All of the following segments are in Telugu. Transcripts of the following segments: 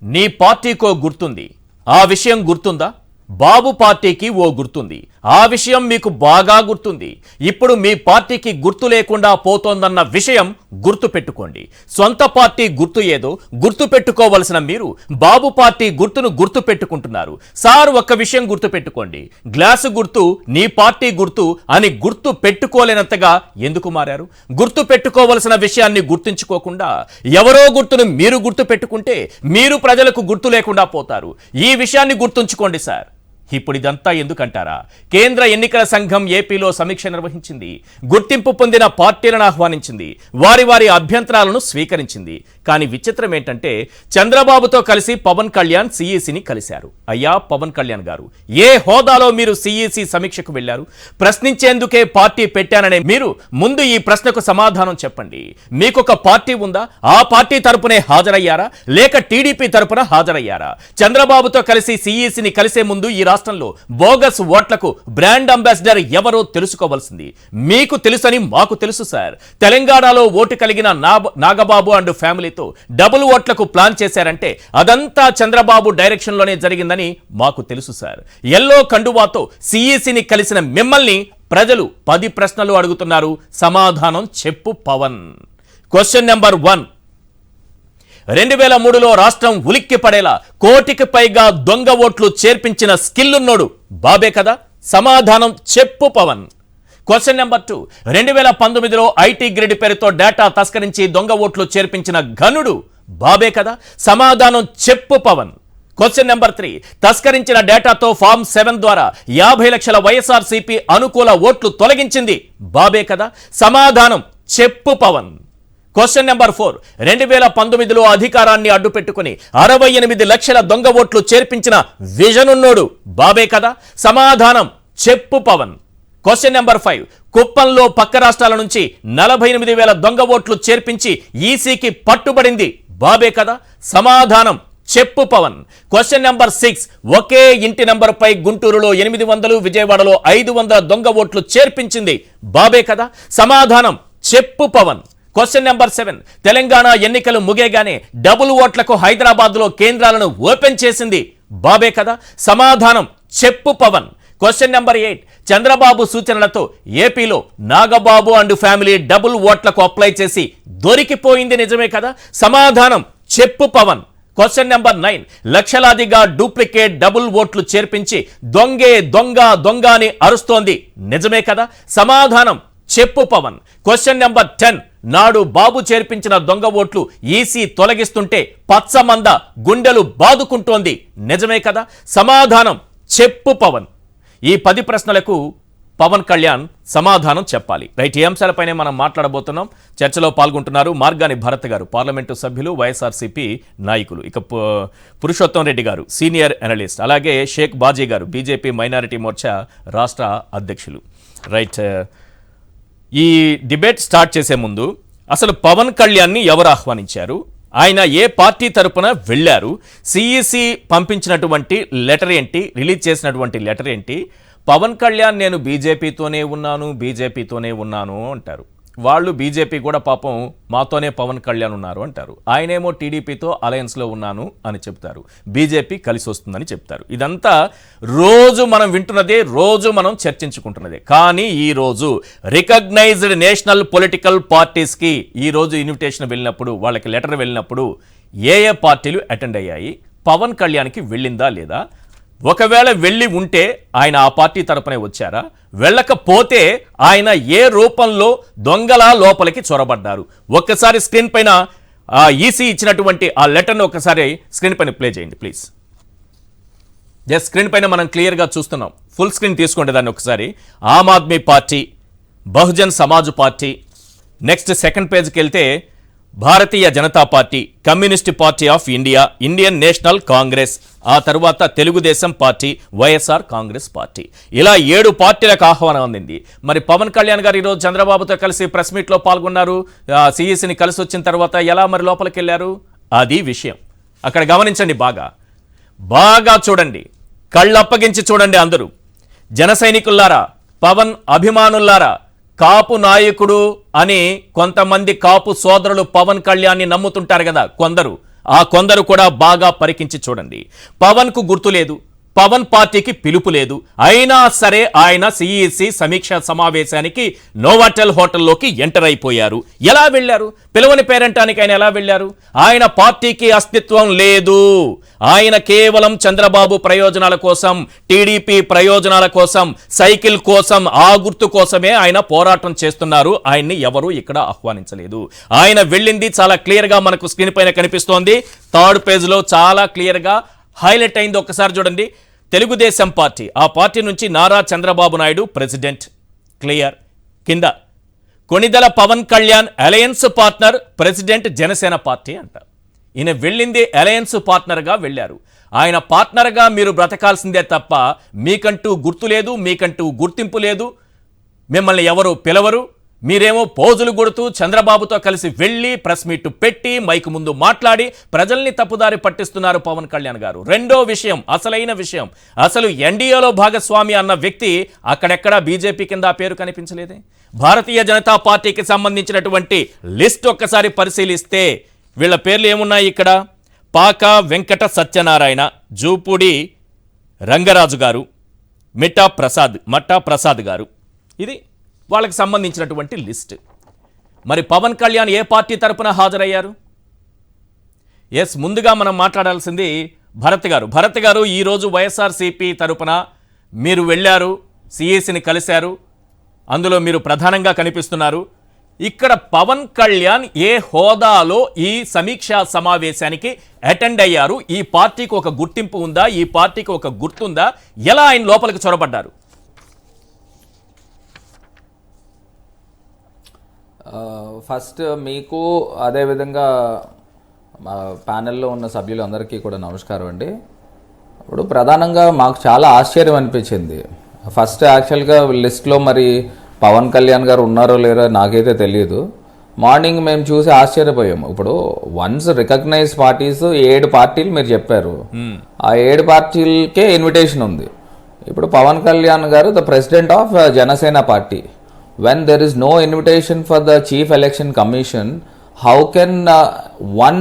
నీ పార్టీకో గుర్తుంది, ఆ విషయం గుర్తుందా? బాబు పార్టీకి ఓ గుర్తుంది, ఆ విషయం మీకు బాగా గుర్తుంది. ఇప్పుడు మీ పార్టీకి గుర్తు లేకుండా పోతోందన్న విషయం గుర్తు పెట్టుకోండి. సొంత పార్టీ గుర్తు ఏదో గుర్తు పెట్టుకోవలసిన మీరు బాబు పార్టీ గుర్తును గుర్తు పెట్టుకుంటున్నారు. సార్, ఒక్క విషయం గుర్తు పెట్టుకోండి. గ్లాసు గుర్తు నీ పార్టీ గుర్తు అని గుర్తు పెట్టుకోలేనంతగా ఎందుకు మారారు? గుర్తు పెట్టుకోవలసిన విషయాన్ని గుర్తుంచుకోకుండా ఎవరో గుర్తును మీరు గుర్తు పెట్టుకుంటే మీరు ప్రజలకు గుర్తు లేకుండా పోతారు. ఈ విషయాన్ని గుర్తుంచుకోండి సార్. ఇప్పుడు ఇదంతా ఎందుకంటారా? కేంద్ర ఎన్నికల సంఘం ఏపీలో సమీక్ష నిర్వహించింది. గుర్తింపు పొందిన పార్టీలను ఆహ్వానించింది. వారి వారి అభ్యంతరాలను స్వీకరించింది. కానీ విచిత్రం ఏంటంటే చంద్రబాబుతో కలిసి పవన్ కళ్యాణ్ సిఈసిని కలిశారు. అయ్యా పవన్ కళ్యాణ్ గారు, ఏ హోదాలో మీరు సిఈసి సమీక్షకు వెళ్లారు? ప్రశ్నించేందుకే పార్టీ పెట్టాననే మీరు ముందు ఈ ప్రశ్నకు సమాధానం చెప్పండి. మీకొక పార్టీ ఉందా? ఆ పార్టీ తరపునే హాజరయ్యారా లేక టీడీపీ తరపున హాజరయ్యారా? చంద్రబాబుతో కలిసి సిఈసిని కలిసే ముందు ఈ రాష్ట్రంలో బోగస్ ఓట్లకు బ్రాండ్ అంబాసిడర్ ఎవరో తెలుసుకోవాల్సింది. మీకు తెలుసని మాకు తెలుసు సార్. తెలంగాణలో ఓటు కలిగిన నాగబాబు అండ్ ఫ్యామిలీతో డబుల్ ఓట్లకు ప్లాన్ చేశారంటే అదంతా చంద్రబాబు డైరెక్షన్ లోనే జరిగిందని మాకు తెలుసు సార్. ఎల్లో కండువాతో సిఈసిని కలిసిన మిమ్మల్ని ప్రజలు 10 ప్రశ్నలు అడుగుతున్నారు. సమాధానం చెప్పు పవన్. క్వశ్చన్ నెంబర్ 1, 2003లో రాష్ట్రం ఉలిక్కి పడేలా కోటికి పైగా దొంగ ఓట్లు చేర్పించిన స్కిల్ ఉన్నోడు బాబే కదా? సమాధానం చెప్పు పవన్. క్వశ్చన్ నెంబర్ 2, 2019లో ఐటీ గ్రిడ్ పేరుతో డేటా తస్కరించి దొంగ ఓట్లు చేర్పించిన ఘనుడు బాబే కదా? సమాధానం చెప్పు పవన్. క్వశ్చన్ నెంబర్ 3, తస్కరించిన డేటాతో ఫామ్ 7 ద్వారా 50 లక్షల వైఎస్ఆర్సీపీ అనుకూల ఓట్లు తొలగించింది బాబే కదా? సమాధానం చెప్పు పవన్. క్వశ్చన్ నెంబర్ 4, 2019లో అధికారాన్ని అడ్డుపెట్టుకుని 68 లక్షల దొంగ ఓట్లు చేర్పించిన విజన్ ఉన్నోడు బాబే కదా? సమాధానం చెప్పు పవన్. క్వశ్చన్ నెంబర్ 5, కుప్పంలో పక్క రాష్ట్రాల నుంచి 48,000 దొంగ ఓట్లు చేర్పించి ఈసీకి పట్టుబడింది బాబే కదా? సమాధానం చెప్పు పవన్. క్వశ్చన్ నెంబర్ 6, ఒకే ఇంటి నంబర్పై గుంటూరులో 800, విజయవాడలో 500 దొంగ ఓట్లు చేర్పించింది బాబే కదా? సమాధానం చెప్పు పవన్. క్వశ్చన్ నెంబర్ 7, తెలంగాణ ఎన్నికలు ముగియగానే డబుల్ ఓట్లకు హైదరాబాద్లో కేంద్రాలను ఓపెన్ చేసింది బాబే కదా? సమాధానం చెప్పు పవన్. క్వశ్చన్ నెంబర్ 8, చంద్రబాబు సూచనలతో ఏపీలో నాగబాబు అండ్ ఫ్యామిలీ డబుల్ ఓట్లకు అప్లై చేసి దొరికిపోయింది నిజమే కదా? సమాధానం చెప్పు పవన్. క్వశ్చన్ నెంబర్ 9, లక్షలాదిగా డూప్లికేట్ డబుల్ ఓట్లు చేర్పించి దొంగే దొంగ దొంగ అని అరుస్తోంది నిజమే కదా? సమాధానం చెప్పు పవన్. క్వశ్చన్ నెంబర్ 10, నాడు బాబు చేర్పించిన దొంగ ఓట్లు ఈసీ తొలగిస్తుంటే పచ్చమంద గుండెలు బాదుకుంటోంది నిజమే కదా? సమాధానం చెప్పు పవన్. ఈ 10 ప్రశ్నలకు పవన్ కళ్యాణ్ సమాధానం చెప్పాలి. రైట్, ఈ అంశాలపైనే మనం మాట్లాడబోతున్నాం. చర్చలో పాల్గొంటున్నారు మార్గాని భరత్ గారు, పార్లమెంటు సభ్యులు, వైఎస్ఆర్సీపీ నాయకులు. ఇక పురుషోత్తం రెడ్డి గారు, సీనియర్ అనలిస్ట్. అలాగే షేక్ బాజీ గారు, బీజేపీ మైనారిటీ మోర్చా రాష్ట్ర అధ్యక్షులు. రైట్, ఈ డిబేట్ స్టార్ట్ చేసే ముందు అసలు పవన్ కళ్యాణ్ని ఎవరు ఆహ్వానించారు? ఆయన ఏ పార్టీ తరపున వెళ్ళారు? సిఈసి పంపించినటువంటి లెటర్ ఏంటి? రిలీజ్ చేసినటువంటి లెటర్ ఏంటి? పవన్ కళ్యాణ్ నేను బీజేపీతోనే ఉన్నాను అంటారు. వాళ్ళు బీజేపీ కూడా పాపం మాతోనే పవన్ కళ్యాణ్ ఉన్నారు అంటారు. ఆయనేమో టీడీపీతో అలయన్స్లో ఉన్నాను అని చెప్తారు. బీజేపీ కలిసి వస్తుందని చెప్తారు. ఇదంతా రోజు మనం వింటున్నదే, రోజు మనం చర్చించుకుంటున్నదే. కానీ ఈరోజు రికగ్నైజ్డ్ నేషనల్ పొలిటికల్ పార్టీస్కి ఈరోజు ఇన్విటేషన్ వెళ్ళినప్పుడు, వాళ్ళకి లెటర్ వెళ్ళినప్పుడు ఏ పార్టీలు అటెండ్ అయ్యాయి? పవన్ కళ్యాణ్కి వెళ్ళిందా లేదా? ఒకవేళ వెళ్ళి ఉంటే ఆయన ఆ పార్టీ తరపునే వచ్చారా? వెళ్ళకపోతే ఆయన ఏ రూపంలో దొంగలా లోపలికి చొరబడ్డారు? ఒక్కసారి స్క్రీన్ పైన ఈసీ ఇచ్చినటువంటి ఆ లెటర్ను ఒకసారి స్క్రీన్ పైన ప్లే చేయండి ప్లీజ్. జస్ట్ స్క్రీన్ పైన మనం క్లియర్గా చూస్తున్నాం. ఫుల్ స్క్రీన్ తీసుకోండి దాన్ని ఒకసారి. Aam Aadmi Party, Bahujan Samaj Party, next second పేజ్కి వెళ్తే Bharatiya Janata Party, Communist Party of India, Indian National Congress, ఆ తరువాత Telugu Desam Party, YSR Congress Party. ఇలా 7 పార్టీలకు ఆహ్వానం అందింది. మరి పవన్ కళ్యాణ్ గారు ఈరోజు చంద్రబాబుతో కలిసి ప్రెస్ మీట్లో పాల్గొన్నారు. సిఈసిని కలిసి వచ్చిన తర్వాత ఎలా మరి లోపలికి వెళ్ళారు? అది విషయం. అక్కడ గమనించండి, బాగా చూడండి, కళ్ళప్పగించి చూడండి అందరూ. జన సైనికుల్లారా, పవన్ అభిమానుల్లారా, కాపు నాయకుడు అని కొంతమంది కాపు సోదరులు పవన్ కళ్యాణ్ని నమ్ముతుంటారు కదా కొందరు. ఆ కొందరు కూడా బాగా పరికించి చూడండి. పవన్కు గుర్తు లేదు, పవన్ పార్టీకి పిలుపు లేదు, అయినా సరే ఆయన సిఈసి సమీక్ష సమావేశానికి నోవాటెల్ హోటల్లోకి ఎంటర్ అయిపోయారు. ఎలా వెళ్లారు? పిలవని పేరంటానికి ఆయన ఎలా వెళ్లారు? ఆయన పార్టీకి అస్తిత్వం లేదు. ఆయన కేవలం చంద్రబాబు ప్రయోజనాల కోసం, టీడీపీ ప్రయోజనాల కోసం, సైకిల్ కోసం, ఆ గుర్తు కోసమే ఆయన పోరాటం చేస్తున్నారు. ఆయన్ని ఎవరు ఇక్కడ ఆహ్వానించలేదు. ఆయన వెళ్ళింది చాలా క్లియర్గా మనకు స్క్రీన్ పైన కనిపిస్తోంది. థర్డ్ పేజ్లో చాలా క్లియర్గా హైలైట్ అయింది. ఒక్కసారి చూడండి. తెలుగుదేశం పార్టీ, ఆ పార్టీ నుంచి నారా చంద్రబాబు నాయుడు ప్రెసిడెంట్, క్లియర్. కింద Konidela Pawan Kalyan alliance partner, president Janasena party అంట. ఈయన వెళ్ళింది అలయన్స్ పార్ట్నర్గా వెళ్ళారు. ఆయన పార్ట్నర్గా మీరు బ్రతకాల్సిందే తప్ప మీకంటూ గుర్తు లేదు, మీకంటూ గుర్తింపు లేదు, మిమ్మల్ని ఎవరు పిలవరు. మీరేమో పోజులు కొడుతూ చంద్రబాబుతో కలిసి వెళ్ళి ప్రెస్ మీట్ పెట్టి మైకు ముందు మాట్లాడి ప్రజల్ని తప్పుదారి పట్టిస్తున్నారు పవన్ కళ్యాణ్ గారు. రెండో విషయం, అసలైన విషయం, అసలు ఎన్డీఏలో భాగస్వామి అన్న వ్యక్తి అక్కడెక్కడ బీజేపీ కింద ఆ పేరు కనిపించలేదే. భారతీయ జనతా పార్టీకి సంబంధించినటువంటి లిస్ట్ ఒక్కసారి పరిశీలిస్తే వీళ్ళ పేర్లు ఏమున్నాయి ఇక్కడ? పాక వెంకట సత్యనారాయణ, జూపూడి రంగరాజు గారు, మట్టా ప్రసాద్ గారు. ఇది వాళ్ళకి సంబంధించినటువంటి లిస్ట్. మరి పవన్ కళ్యాణ్ ఏ పార్టీ తరపున హాజరయ్యారు? ఎస్, ముందుగా మనం మాట్లాడాల్సింది భరత్ గారు ఈరోజు వైఎస్ఆర్సీపీ తరపున మీరు వెళ్ళారు, సిఈసిని కలిశారు, అందులో మీరు ప్రధానంగా కనిపిస్తున్నారు. ఇక్కడ పవన్ కళ్యాణ్ ఏ హోదాలో ఈ సమీక్షా సమావేశానికి అటెండ్ అయ్యారు? ఈ పార్టీకి ఒక గుర్తింపు ఉందా? ఈ పార్టీకి ఒక గుర్తుందా? ఎలా ఆయన లోపలికి చొరబడ్డారు? ఫస్ట్ మీకు అదేవిధంగా ప్యానెల్లో ఉన్న సభ్యులందరికీ కూడా నమస్కారం అండి. ఇప్పుడు ప్రధానంగా మాకు చాలా ఆశ్చర్యం అనిపించింది. ఫస్ట్ యాక్చువల్గా లిస్ట్లో మరి పవన్ కళ్యాణ్ గారు ఉన్నారో లేరో నాకైతే తెలియదు. మార్నింగ్ మేము చూసి ఆశ్చర్యపోయాము. ఇప్పుడు వన్స్ రికగ్నైజ్ పార్టీస్ 7 పార్టీలు మీరు చెప్పారు, ఆ 7 పార్టీలకే ఇన్విటేషన్ ఉంది. ఇప్పుడు పవన్ కళ్యాణ్ గారు the president of Janasena party. When there is no invitation for the Chief Election Commission, how can one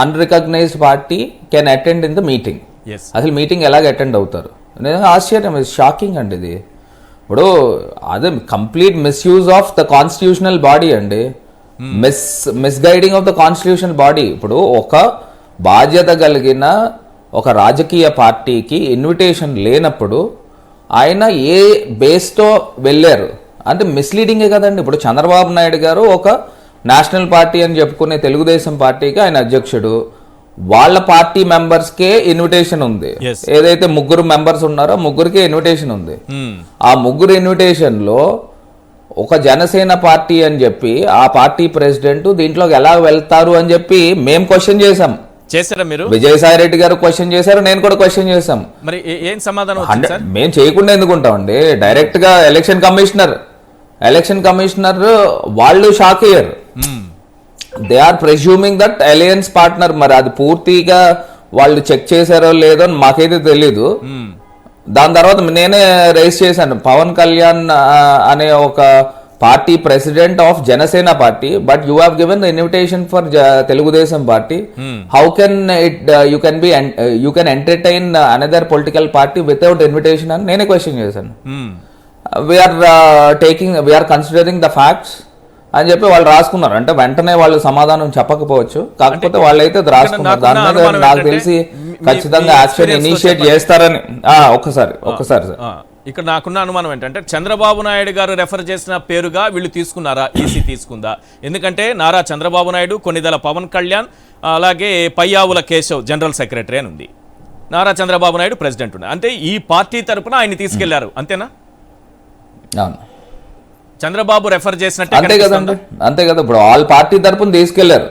unrecognized party can attend in the meeting? Yes. అసలు మీటింగ్ ఎలాగ అటెండ్ అవుతారు? నేను ఆశ్చర్యం, షాకింగ్ అండి ఇది. ఇప్పుడు అదే complete misuse of the constitutional body అండి, misguiding of the constitutional body. ఇప్పుడు ఒక బాధ్యత కలిగిన ఒక రాజకీయ పార్టీకి ఇన్విటేషన్ లేనప్పుడు ఆయన ఏ బేస్తో వెళ్ళారు అంటే మిస్లీడింగే కదండి. ఇప్పుడు చంద్రబాబు నాయుడు గారు ఒక నేషనల్ పార్టీ అని చెప్పుకునే తెలుగుదేశం పార్టీకి ఆయన అధ్యక్షుడు, వాళ్ళ పార్టీ మెంబర్స్కే ఇన్విటేషన్ ఉంది. ఏదైతే 3 మెంబర్స్ ఉన్నారో ముగ్గురికే ఇన్విటేషన్ ఉంది. ఆ 3 ఇన్విటేషన్ లో ఒక జనసేన పార్టీ అని చెప్పి ఆ పార్టీ ప్రెసిడెంట్ దీంట్లోకి ఎలా వెళ్తారు అని చెప్పి మేము క్వశ్చన్ చేశాం. చేశారా మీరు? విజయసాయి రెడ్డి గారు క్వశ్చన్ చేశారు, నేను కూడా క్వశ్చన్ చేశాం. మరి ఏం సమాధానం? మేము చేయకుండా ఎందుకుంటామండి. డైరెక్ట్ గా ఎలక్షన్ కమిషనర్ వాళ్ళు షాక్ అయ్యారు. They are presuming that alliance partner. మరి అది పూర్తిగా వాళ్ళు చెక్ చేశారో లేదో మాకైతే తెలీదు. దాని తర్వాత నేనే రైజ్ చేశాను, పవన్ కళ్యాణ్ అనే ఒక party president of Janasena party, but you have given the invitation for Telugu Desam party. How can you can entertain another political party without invitation అని నేనే క్వశ్చన్ చేశాను. వీఆర్ కన్సిడరింగ్ ద ఫ్యాక్ట్స్ అని చెప్పి వాళ్ళు రాసుకున్నారు. అంటే వెంటనే వాళ్ళు సమాధానం చెప్పకపోవచ్చు, కాకపోతే వాళ్ళైతే రాసుకున్నారు. దాని మీద నాకు తెలిసి ఖచ్చితంగా యాక్షన్ ఇనిషియేట్ చేస్తారని. ఒక్కసారి సార్, ఇక్కడ నాకున్న అనుమానం ఏంటంటే చంద్రబాబు నాయుడు గారు రెఫర్ చేసిన పేరుగా వీళ్ళు తీసుకున్నారా, ఈసీ తీసుకుందా? ఎందుకంటే నారా చంద్రబాబు నాయుడు, కొణిదెల పవన్ కళ్యాణ్, అలాగే పయ్యావుల కేశవ్ జనరల్ సెక్రటరీ అని ఉంది, నారా చంద్రబాబు నాయుడు ప్రెసిడెంట్ ఉంది. అంటే ఈ పార్టీ తరపున ఆయన తీసుకెళ్లారు, అంతేనా? చంద్రబాబు రెఫర్ చేసినట్టు అంతే కదండి. అంతే కదా, ఇప్పుడు ఆల్ పార్టీ తరపున తీసుకెళ్లారు.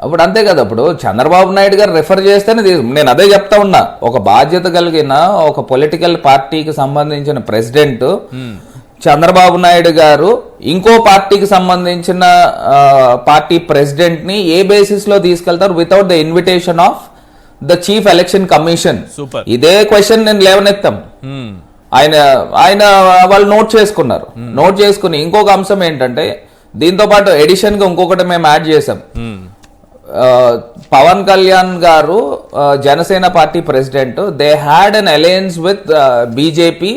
అప్పుడు అంతే కదా, ఇప్పుడు చంద్రబాబు నాయుడు గారు రెఫర్ చేస్తేనే నేను అదే చెప్తా ఉన్నా. ఒక బాధ్యత కలిగిన ఒక పొలిటికల్ పార్టీకి సంబంధించిన ప్రెసిడెంట్ చంద్రబాబు నాయుడు గారు ఇంకో పార్టీకి సంబంధించిన పార్టీ ప్రెసిడెంట్ ని ఏ బేసిస్ లో తీసుకెళ్తారు without the invitation of the chief election commission? ఇదే క్వశ్చన్ నేను లేవనెత్తాం. ఆయన వాళ్ళు నోట్ చేసుకున్నారు. నోట్ చేసుకుని ఇంకొక అంశం ఏంటంటే, దీంతో పాటు ఎడిషన్ గా ఇంకొకటి మేము యాడ్ చేసాం. పవన్ కళ్యాణ్ గారు Janasena party president, they had an alliance with BJP,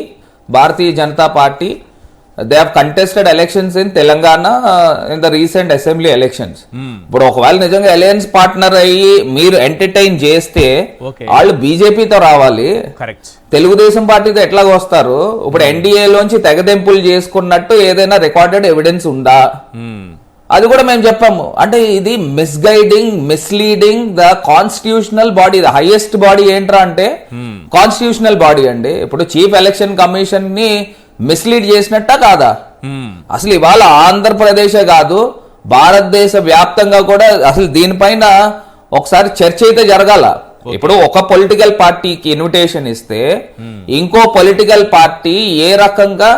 Bharatiya Janata party. They have contested elections in Telangana in the recent assembly elections. ఇప్పుడు ఒకవేళ నిజంగా అలయన్స్ పార్ట్నర్ అయ్యి మీరు ఎంటర్టైన్ చేస్తే వాళ్ళు బీజేపీతో రావాలి, తెలుగుదేశం పార్టీతో ఎట్లాగ వస్తారు? ఇప్పుడు ఎన్డీఏలోంచి తెగదెంపులు చేసుకున్నట్టు ఏదైనా రికార్డెడ్ ఎవిడెన్స్ ఉందా? అది కూడా మేము చెప్పాము. అంటే ఇది misguiding, misleading the constitutional body. The highest body ఏంట్రా అంటే కాన్స్టిట్యూషనల్ బాడీ అండి. ఇప్పుడు చీఫ్ ఎలక్షన్ కమిషన్ ని మిస్లీడ్ చేసినట్ట కాదా? అసలు ఇవాళ ఆంధ్రప్రదేశే కాదు, భారతదేశ వ్యాప్తంగా కూడా అసలు దీనిపైన ఒకసారి చర్చ అయితే జరగాల. ఇప్పుడు ఒక పొలిటికల్ పార్టీకి ఇన్విటేషన్ ఇస్తే ఇంకో పొలిటికల్ పార్టీ ఏ రకంగా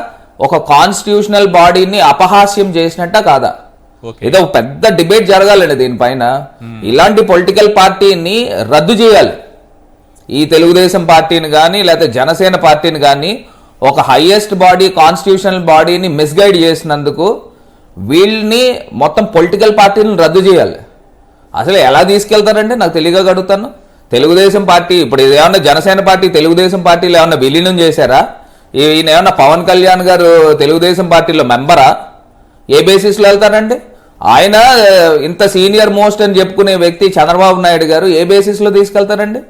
ఒక కాన్స్టిట్యూషనల్ బాడీని అపహాస్యం చేసినట్ట కాదా? ఏదో పెద్ద డిబేట్ జరగాలండి దీనిపైన. ఇలాంటి పొలిటికల్ పార్టీని రద్దు చేయాలి. ఈ తెలుగుదేశం పార్టీని కానీ లేకపోతే జనసేన పార్టీని కానీ ఒక హైయెస్ట్ బాడీ, కాన్స్టిట్యూషనల్ బాడీని మిస్గైడ్ చేసినందుకు వీళ్ళని మొత్తం పొలిటికల్ పార్టీని రద్దు చేయాలి. అసలు ఎలా తీసుకెళ్తారంటే నాకు తెలియక అడుగుతాను. తెలుగుదేశం పార్టీ ఇప్పుడు ఏమన్నా జనసేన పార్టీ తెలుగుదేశం పార్టీలో ఏమన్నా విలీనం చేశారా? ఈయన ఏమన్నా పవన్ కళ్యాణ్ గారు తెలుగుదేశం పార్టీలో మెంబరా? ఏ బేసిస్లో వెళ్తారండి? ఆయన ఇంత సీనియర్ మోస్ట్ అని చెప్పుకునే వ్యక్తి చంద్రబాబు నాయుడు గారు ఏ బేసిస్లో తీసుకెళ్తారండి?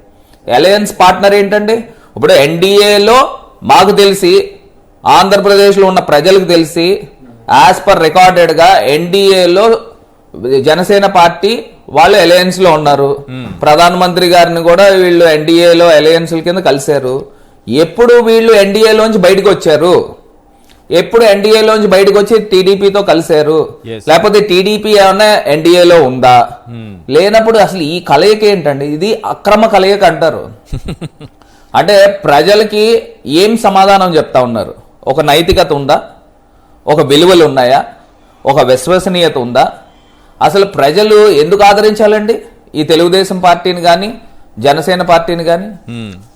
అలయన్స్ పార్ట్నర్ ఏంటండి? ఇప్పుడు ఎన్డీఏలో మాకు తెలిసి, ఆంధ్రప్రదేశ్లో ఉన్న ప్రజలకు తెలిసి, యాజ్ పర్ రికార్డెడ్గా ఎన్డీఏలో జనసేన పార్టీ వాళ్ళు అలయన్స్ లో ఉన్నారు. ప్రధానమంత్రి గారిని కూడా వీళ్ళు ఎన్డీఏలో అలయన్స్ కింద కలిశారు. ఎప్పుడు వీళ్ళు ఎన్డీఏలోంచి బయటకు వచ్చారు? ఎప్పుడు ఎన్డీఏలోంచి బయటకు వచ్చి టీడీపీతో కలిశారు? లేకపోతే టీడీపీ ఏమన్నా ఎన్డీఏలో ఉందా? లేనప్పుడు అసలు ఈ కలయిక ఏంటండి? ఇది అక్రమ కలయిక అంటారు. అంటే ప్రజలకి ఏం సమాధానం చెప్తా ఉన్నారు? ఒక నైతికత ఉందా? ఒక విలువలు ఉన్నాయా? ఒక విశ్వసనీయత ఉందా? అసలు ప్రజలు ఎందుకు ఆదరించాలండి ఈ తెలుగుదేశం పార్టీని కానీ జనసేన పార్టీని కానీ?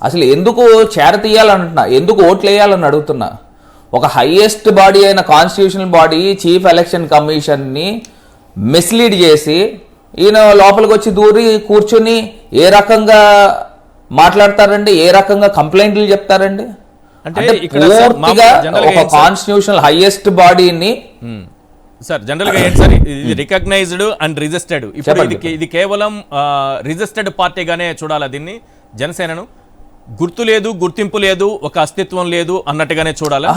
అసలు ఎందుకు చేరతీయాలంటున్నా, ఎందుకు ఓట్లు వేయాలని అడుగుతున్నా. ఒక హైయెస్ట్ బాడీ అయిన constitutional body chief election commission ని మిస్లీడ్ చేసి ఈయన లోపలికి వచ్చి దూరి కూర్చుని ఏ రకంగా మాట్లాడతారండి? ఏ రకంగా కంప్లైంట్లు చెప్తారండి? అంటే పూర్తిగా ఒక కాన్స్టిట్యూషనల్ హైయెస్ట్ బాడీని సార్ జనరల్ గా ఏంటి సార్, ఇది రికగ్నైజ్డ్ అండ్ రిజిస్టర్డ్. ఇప్పుడు ఇది కేవలం రిజిస్టర్డ్ పార్టీగానే చూడాలా దీన్ని? జనసేనను గుర్తు లేదు, గుర్తింపు లేదు, ఒక అస్తిత్వం లేదు అన్నట్టుగానే చూడాలా?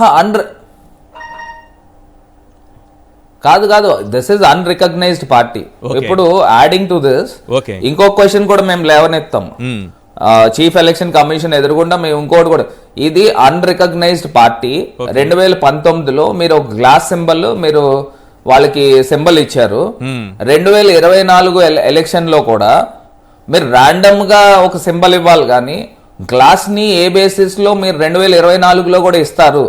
కాదు కాదు, దిస్ ఇస్ అన్రికగ్నైజ్డ్ పార్టీ. ఇప్పుడు యాడింగ్ టు దిస్ ఇంకో క్వశ్చన్ కూడా మేము లేవనెత్తాం. చీఫ్ ఎలక్షన్ కమిషన్ ఎదురుగుండా మేము ఇంకోటి కూడా, ఇది అన్రికగ్నైజ్డ్ పార్టీ. 2019లో మీరు ఒక గ్లాస్ సింబల్ మీరు వాళ్ళకి సింబల్ ఇచ్చారు. 2024 ఎలక్షన్ లో కూడా మీరు ర్యాండమ్ గా ఒక సింబల్ ఇవ్వాలి కానీ గ్లాస్ ని ఏ బేసిస్ లో మీరు 2024లో కూడా ఇస్తారు?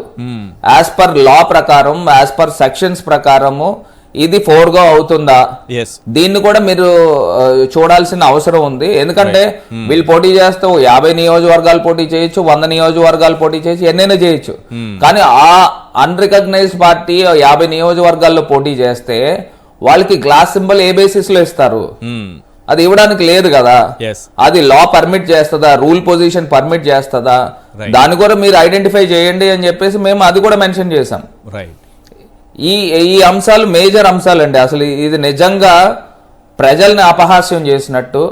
యాజ్ పర్ లా ప్రకారం, యాజ్ పర్ సెక్షన్స్ ప్రకారము ఇది ఫోర్గో అవుతుందా? దీన్ని కూడా మీరు చూడాల్సిన అవసరం ఉంది. ఎందుకంటే వీళ్ళు పోటీ చేస్తే 50 నియోజకవర్గాలు పోటీ చేయొచ్చు, 100 నియోజకవర్గాలు పోటీ చేయొచ్చు, ఎన్నైనా చేయొచ్చు. కానీ ఆ అన్రికగ్నైజ్డ్ పార్టీ 50 నియోజకవర్గాల్లో పోటీ చేస్తే వాళ్ళకి గ్లాస్ సింబల్ ఏ బేసిస్ లో ఇస్తారు? అది ఇవ్వడానికి లేదు కదా. అది లా పర్మిట్ చేస్తుందా? రూల్ పొజిషన్ పర్మిట్ చేస్తుందా? దాన్ని కూడా మీరు ఐడెంటిఫై చేయండి అని చెప్పేసి మేము అది కూడా మెన్షన్ చేసాం. ఈ అంశాలు మేజర్ అంశాలండి. అసలు ఇది నిజంగా ప్రజల్ని అపహాస్యం చేసినట్టు,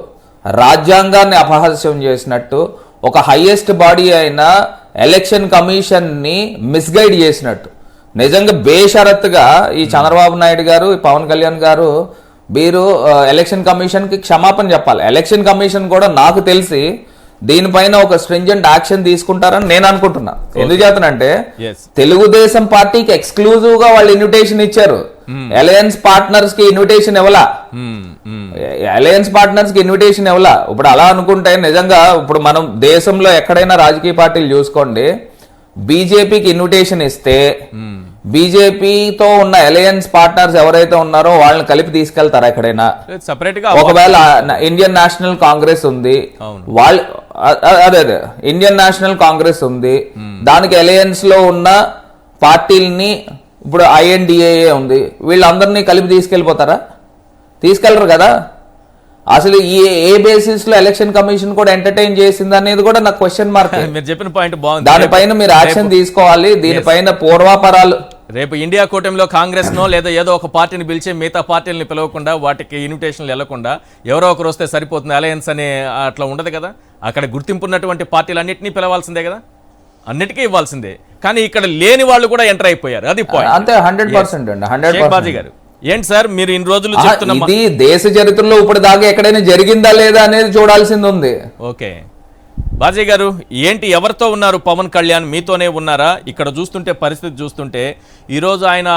రాజ్యాంగాన్ని అపహాస్యం చేసినట్టు, ఒక హైయెస్ట్ బాడీ అయిన ఎలక్షన్ కమిషన్ ని మిస్గైడ్ చేసినట్టు. నిజంగా బేషరత్తుగా ఈ చంద్రబాబు నాయుడు గారు, పవన్ కళ్యాణ్ గారు మీరు ఎలక్షన్ కమిషన్ కి క్షమాపణ చెప్పాలి. ఎలక్షన్ కమిషన్ కూడా నాకు తెలిసి దీనిపైన ఒక స్ట్రింజెంట్ యాక్షన్ తీసుకుంటారని నేను అనుకుంటున్నా. ఎందుకు చేతనంటే తెలుగుదేశం పార్టీకి ఎక్స్క్లూజివ్ గా వాళ్ళు ఇన్విటేషన్ ఇచ్చారు. అలయన్స్ పార్ట్నర్స్ కి ఇన్విటేషన్ ఇవ్వలా. అలయన్స్ పార్ట్నర్స్ కి ఇన్విటేషన్ ఇవ్వలా. ఇప్పుడు అలా అనుకుంటే నిజంగా ఇప్పుడు మనం దేశంలో ఎక్కడైనా రాజకీయ పార్టీలు చూసుకోండి, బీజేపీకి ఇన్విటేషన్ ఇస్తే బీజేపీతో ఉన్న అలయన్స్ పార్ట్నర్స్ ఎవరైతే ఉన్నారో వాళ్ళని కలిపి తీసుకెళ్తారా ఎక్కడైనా? ఒకవేళ ఇండియన్ నేషనల్ కాంగ్రెస్ ఉంది, వాళ్ళు అదే ఇండియన్ నేషనల్ కాంగ్రెస్ ఉంది, దానికి అలయన్స్ లో ఉన్న పార్టీలని ఇప్పుడు INDAA ఉంది, వీళ్ళందరినీ కలిపి తీసుకెళ్ళిపోతారా? తీసుకెళ్లరు కదా. అసలు ఏ బేసిస్ లో ఎలక్షన్ కమిషన్ కూడా ఎంటర్టైన్ చేసింది అనేది కూడా నాకు క్వశ్చన్ మార్క్. మీరు చెప్పిన పాయింట్ బాగుంది. దానిపైన మీరు యాక్షన్ తీసుకోవాలి. దీనిపైన పూర్వాపరాలు రేపు ఇండియా కూటమిలో కాంగ్రెస్ నో లేదా ఏదో ఒక పార్టీని పిలిచి మిగతా పార్టీలని పిలవకుండా వాటికి ఇన్విటేషన్లు వెళ్లకుండా ఎవరో ఒకరు వస్తే సరిపోతుంది అలయన్స్ అనే అట్లా ఉండదు కదా. అక్కడ గుర్తింపు ఉన్నటువంటి పార్టీలన్నింటినీ పిలవాల్సిందే కదా, అన్నిటికీ ఇవ్వాల్సిందే. కానీ ఇక్కడ లేని వాళ్ళు కూడా ఎంటర్ అయిపోయారు. అది పాయింట్. అంతే 100% అండి. 100%. బాజీ గారు ఏంటి సార్ మీరు ఇన్ని రోజులు చెప్తున్నా ఇది దేశ చరిత్రలో ఇప్పుడు దాకా ఎక్కడైనా జరిగిందా లేదా అనేది చూడాల్సింది ఉంది. ఓకే బాజీ గారు ఏంటి ఎవరితో ఉన్నారు పవన్ కళ్యాణ్? మీతోనే ఉన్నారా? ఇక్కడ చూస్తుంటే పరిస్థితి చూస్తుంటే ఈరోజు ఆయన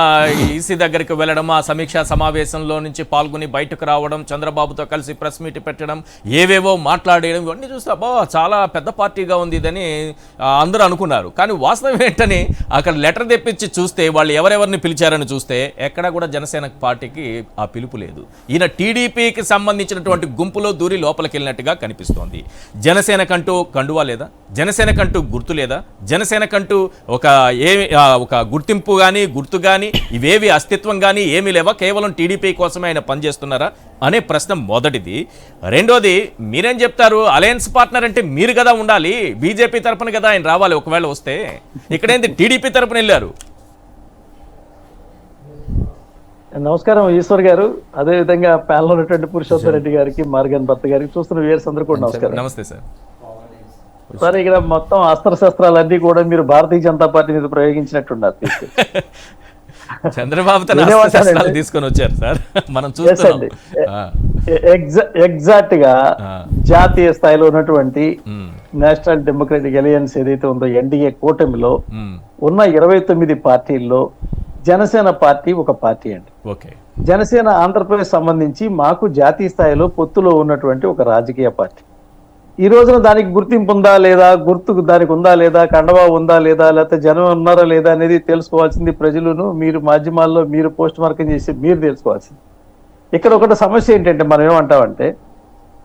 ఈసీ దగ్గరికి వెళ్ళడం, ఆ సమీక్షా సమావేశంలో నుంచి పాల్గొని బయటకు రావడం, చంద్రబాబుతో కలిసి ప్రెస్ మీట్ పెట్టడం, ఏవేవో మాట్లాడేయడం, ఇవన్నీ చూస్తే అబ్బా చాలా పెద్ద పార్టీగా ఉంది ఇదని అందరూ అనుకున్నారు. కానీ వాస్తవం ఏంటని అక్కడ లెటర్ తెప్పించి చూస్తే వాళ్ళు ఎవరెవరిని పిలిచారని చూస్తే ఎక్కడ కూడా జనసేన పార్టీకి ఆ పిలుపు లేదు. ఈయన టీడీపీకి సంబంధించినటువంటి గుంపులో దూరి లోపలికి వెళ్ళినట్టుగా కనిపిస్తోంది. జనసేనకంటూ కండువా లేదా? జనసేనకంటూ గుర్తు లేదా? జనసేనకంటూ ఒక గుర్తింపు కానీ గుర్తు కానీ ఇవేవి అస్తిత్వం కానీ ఏమీ లేవా? కేవలం టీడీపీ కోసమే ఆయన పనిచేస్తున్నారా అనే ప్రశ్న మొదటిది. రెండోది మీరేం చెప్తారు? అలయన్స్ పార్ట్నర్ అంటే మీరు కదా ఉండాలి, బీజేపీ తరపున కదా ఆయన రావాలి ఒకవేళ వస్తే. ఇక్కడేంది టీడీపీ తరపున వెళ్ళారు? నమస్కారం ఈశ్వర్ గారు, అదే విధంగా ప్యానల్ ఉన్నటువంటి పురుషోత్తమ రెడ్డి గారికి, మార్గన్ భర్త గారికి, చూస్తున్న వ్యూయర్స్ అందరూ కూడా నమస్కారం. నమస్తే సార్. సార్ ఇక్కడ మొత్తం అస్త్రశస్త్రాలన్నీ కూడా మీరు భారతీయ జనతా పార్టీ మీద ప్రయోగించినట్టున్నారు. చంద్రబాబు తన అస్త్రశస్త్రాలు తీసుకొని వచ్చారు సార్, మనం చూస్తున్నాం. ఎగ్జాక్ట్ గా జాతీయ స్థాయిలో ఉన్నటువంటి నేషనల్ డెమోక్రటిక్ అలయన్స్ ఏదైతే ఉందో ఎన్డీఏ కూటమిలో ఉన్న 29 పార్టీల్లో జనసేన పార్టీ ఒక పార్టీ అండి. జనసేన ఆంధ్రప్రదేశ్ సంబంధించి మాకు జాతీయ స్థాయిలో పొత్తులో ఉన్నటువంటి ఒక రాజకీయ పార్టీ. ఈ రోజున దానికి గుర్తింపు ఉందా లేదా, గుర్తుకు దానికి ఉందా లేదా, కండవా ఉందా లేదా, లేకపోతే జనం ఉన్నారా లేదా అనేది తెలుసుకోవాల్సింది ప్రజలను, మీరు మాధ్యమాల్లో మీరు పోస్ట్ మార్కింగ్ చేసి మీరు తెలుసుకోవాల్సింది. ఇక్కడ ఒకటి సమస్య ఏంటంటే మనం ఏమంటామంటే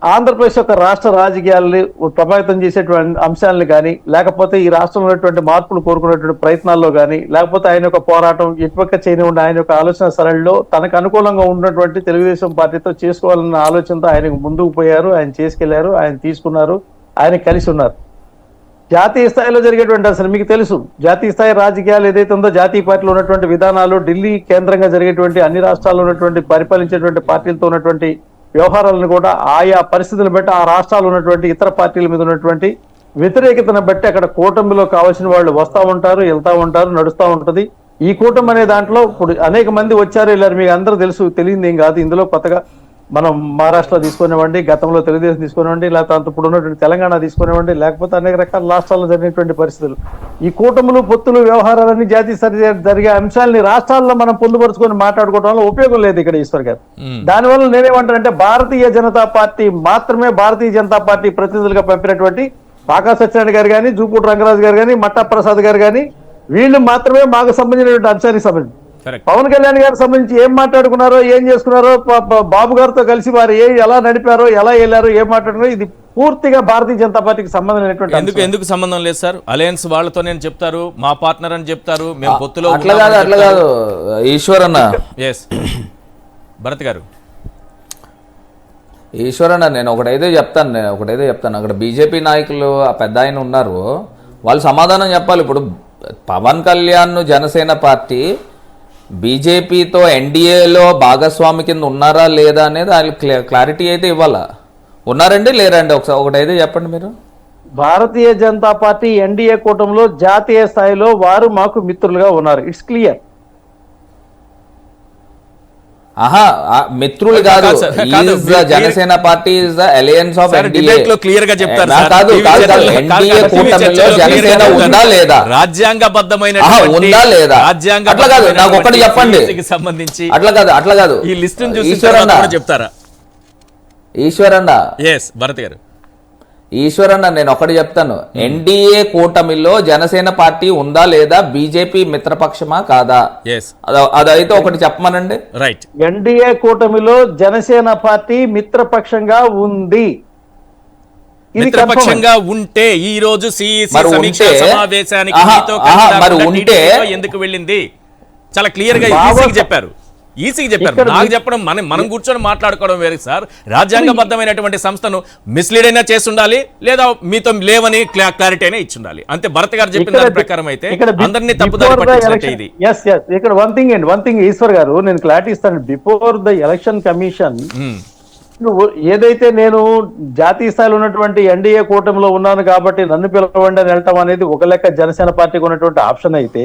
ఆంధ్రప్రదేశ్ యొక్క రాష్ట్ర రాజకీయాల్ని ప్రభావితం చేసేటువంటి అంశాలను కానీ, లేకపోతే ఈ రాష్ట్రంలో ఉన్నటువంటి మార్పులు కోరుకునేటువంటి ప్రయత్నాల్లో కానీ, లేకపోతే ఆయన యొక్క పోరాటం ఎటుపక్క చేయనివ్వండి ఆయన యొక్క ఆలోచన సరళిలో తనకు అనుకూలంగా ఉన్నటువంటి తెలుగుదేశం పార్టీతో చేసుకోవాలన్న ఆలోచనతో ఆయనకు ముందుకు పోయారు, ఆయన చేసుకెళ్లారు, ఆయన తీసుకున్నారు, ఆయన కలిసి ఉన్నారు. జాతీయ స్థాయిలో జరిగేటువంటి అసలు మీకు తెలుసు జాతీయ స్థాయి రాజకీయాలు ఏదైతే ఉందో జాతీయ పార్టీలో ఉన్నటువంటి విధానాలు, ఢిల్లీ కేంద్రంగా జరిగేటువంటి అన్ని రాష్ట్రాల్లో ఉన్నటువంటి పరిపాలించేటువంటి పార్టీలతో ఉన్నటువంటి వ్యవహారాలను కూడా ఆయా పరిస్థితులను బట్టి ఆ రాష్ట్రాలు ఉన్నటువంటి ఇతర పార్టీల మీద ఉన్నటువంటి వ్యతిరేకతను బట్టి అక్కడ కూటమిలో కావాల్సిన వాళ్ళు వస్తూ ఉంటారు, వెళ్తా ఉంటారు, నడుస్తూ ఉంటది. ఈ కూటమి అనే దాంట్లో ఇప్పుడు అనేక మంది వచ్చారు వెళ్ళారు, మీకు అందరూ తెలుసు, తెలియదు ఏం కాదు. ఇందులో కొత్తగా మనం మహారాష్ట్ర తీసుకునేవ్వండి, గతంలో తెలుగుదేశం తీసుకునేవ్వండి, లేకపోతే ఇప్పుడు ఉన్నటువంటి తెలంగాణ తీసుకునేవ్వండి, లేకపోతే అనేక రకాల రాష్ట్రాల్లో జరిగినటువంటి పరిస్థితులు, ఈ కూటములు పొత్తులు వ్యవహారాలన్నీ జాతీయ స్థాయి జరిగే అంశాలని రాష్ట్రాల్లో మనం పొందుపరుచుకొని మాట్లాడుకోవడం వల్ల ఉపయోగం లేదు ఇక్కడ ఈశ్వర్ గారు. దానివల్ల నేనేమంటానంటే భారతీయ జనతా పార్టీ మాత్రమే భారతీయ జనతా పార్టీ ప్రతినిధులుగా పంపినటువంటి పాకా సత్యనారాయణ గారు కానీ, జూపూడి రంగరాజు గారు కానీ, మట్టా ప్రసాద్ గారు కానీ వీళ్ళు మాత్రమే మాకు సంబంధించినటువంటి అంశానికి సంబంధించి పవన్ కళ్యాణ్ గారికి సంబంధించి ఏం మాట్లాడుకున్నారో, ఏం చేసుకున్నారో, బాబు గారితో కలిసి వారు ఎలా నడిపారో, ఎలా వెళ్ళారో, ఏం మాట్లాడుకున్నారో ఇది పూర్తిగా భారతీయ జనతా పార్టీకి సంబంధం లేనటువంటి. ఎందుకు సంబంధం లేదు సార్? అలయన్స్ వాళ్ళతో నేను చెప్తారు, మా పార్ట్నర్ అని చెప్తారు, మేము పొత్తులో. అట్లా కాదు ఈశ్వర్ అన్న. భరత్ గారు ఈశ్వర్ అన్న, నేను ఒకటైతే చెప్తాను అక్కడ బీజేపీ నాయకులు ఆ పెద్ద ఆయన ఉన్నారు, వాళ్ళు సమాధానం చెప్పాలి. ఇప్పుడు పవన్ కళ్యాణ్ జనసేన పార్టీ బీజేపీతో ఎన్డీఏలో భాగస్వామి కింద ఉన్నారా లేదా అనేది ఆయన క్లారిటీ అయితే ఇవ్వాలా. ఉన్నారండి లేరండి? ఒకటైతే చెప్పండి మీరు. భారతీయ జనతా పార్టీ ఎన్డీఏ కూటమిలో జాతీయ స్థాయిలో వారు మాకు మిత్రులుగా ఉన్నారు, ఇట్స్ క్లియర్. మిత్రులు కాదు, Janasena party is the alliance of NDA. Clear గా చెప్తారు ఎన్డీఏ కూటమిలో జనసేన ఉందా లేదా, రాజ్యాంగబద్ధమైన ఉందా లేదా, అట్లా కాదు నాకు ఒకటి చెప్పండి. సంబంధించి అట్లా కాదు ఈ లిస్ట్ చెప్తారా ఈశ్వరన్న? భరత్ గారు ఈశ్వరన్న, నేను ఒకటి చెప్తాను, ఎన్డీఏ కూటమిలో జనసేన పార్టీ ఉందా లేదా, బీజేపీ మిత్రపక్షమా కాదా, అదైతే ఒకటి చెప్పమనండి. రైట్. ఎన్డీఏ కూటమిలో జనసేన పార్టీ మిత్రపక్షంగా ఉంది. మిత్రపక్షంగా ఉంటే ఈ రోజు సమావేశానికి ఎందుకు వెళ్ళింది చాలా క్లియర్ గా చెప్పారు. ఈసీకి చెప్పారు. ఇక్కడ నాకు చెప్పడం మనం కూర్చొని మాట్లాడుకోవడం వేరే సార్. రాజ్యాంగబద్ధమైనటువంటి సంస్థను మిస్లీడ్ అయినా చేసి ఉండాలి, లేదా మీతో లేవని క్లారిటీ అయినా ఇచ్చి ఉండాలి. అంతే. భరత్ గారు చెప్పిన దాని ప్రకారం అయితే అందరినీ తప్పుదారి పట్టించినట్టే ఇది. ఇక్కడ వన్ థింగ్ ఈశ్వర్ గారు, నేను క్లారిటీ ఇస్తాను. బిఫోర్ ద ఎలక్షన్ కమిషన్ ఏదైతే నేను జాతీయ స్థాయిలో ఉన్నటువంటి ఎన్డీఏ కూటమిలో ఉన్నాను కాబట్టి నన్ను పిలవండి అని వెళ్ళటం అనేది ఒక లెక్క జనసేన పార్టీకి ఉన్నటువంటి ఆప్షన్ అయితే,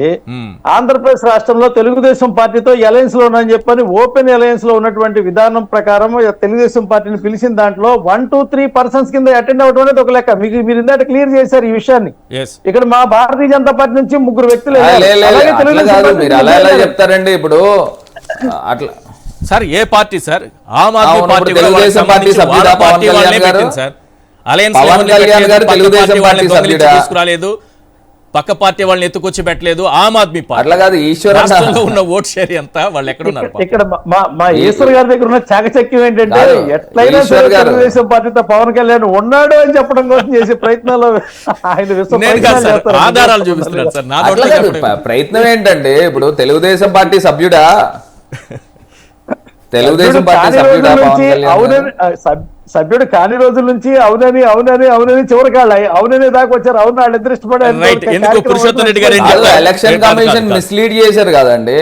ఆంధ్రప్రదేశ్ రాష్ట్రంలో తెలుగుదేశం పార్టీతో అలయన్స్ లో ఉన్నానని చెప్పని ఓపెన్ అలయన్స్ లో ఉన్నటువంటి విధానం ప్రకారం తెలుగుదేశం పార్టీని పిలిచిన దాంట్లో 1 to 3 పర్సన్స్ కింద అటెండ్ అవ్వడం అనేది ఒక లెక్క. మీకు మీరు ఇందాక క్లియర్ చేశారు ఈ విషయాన్ని. ఇక్కడ మా భారతీయ జనతా పార్టీ నుంచి 3 వ్యక్తులు చెప్తారండి ఇప్పుడు అట్లా. సార్ ఏ పార్టీ సార్? ఆమ్ ఆద్మీ పార్టీ తెలుగుదేశం పార్టీ సభ్యుడా పవన్ కళ్యాణ్ గారు? పవన్ కళ్యాణ్ గారు తెలుగుదేశం పార్టీ సభ్యుడా? తీసుకురాలేదు, పక్క పార్టీ వాళ్ళని ఎత్తుకొచ్చి పెట్టలేదు. ఆమ్ ఆద్మీ పార్టీ అట్లా కాదు. రాష్ట్రంలో ఉన్న ఓట్ షేర్ ఎంత, వాళ్ళు ఎక్కడ ఉన్నారు? ఇక్కడ మా ఈశ్వర్ గారి దగ్గర ఉన్న చాకచక్యం ఏంటంటే, ఎట్లయినా సరే తెలుగుదేశం పార్టీతో పవన్ కళ్యాణ్ ఉన్నాడు అని చెప్పడం కోసం చేసే ప్రయత్నాలు ఆయన ఆధారాలు చూపిస్తున్నారు సార్. ప్రయత్నం ఏంటంటే, ఇప్పుడు తెలుగుదేశం పార్టీ సభ్యుడా? తెలుగుదేశం పార్టీ సభ్యుడా పవన్ కళ్యాణ్? సభ్యుడు కాని రోజుల నుంచి అవునని చివరికి అవునని దాకా వచ్చారు. అవును వాళ్ళు ఎంత ఇష్టపడారు. ఎలక్షన్ కమిషన్ మిస్లీడ్ చేశారు కదండి.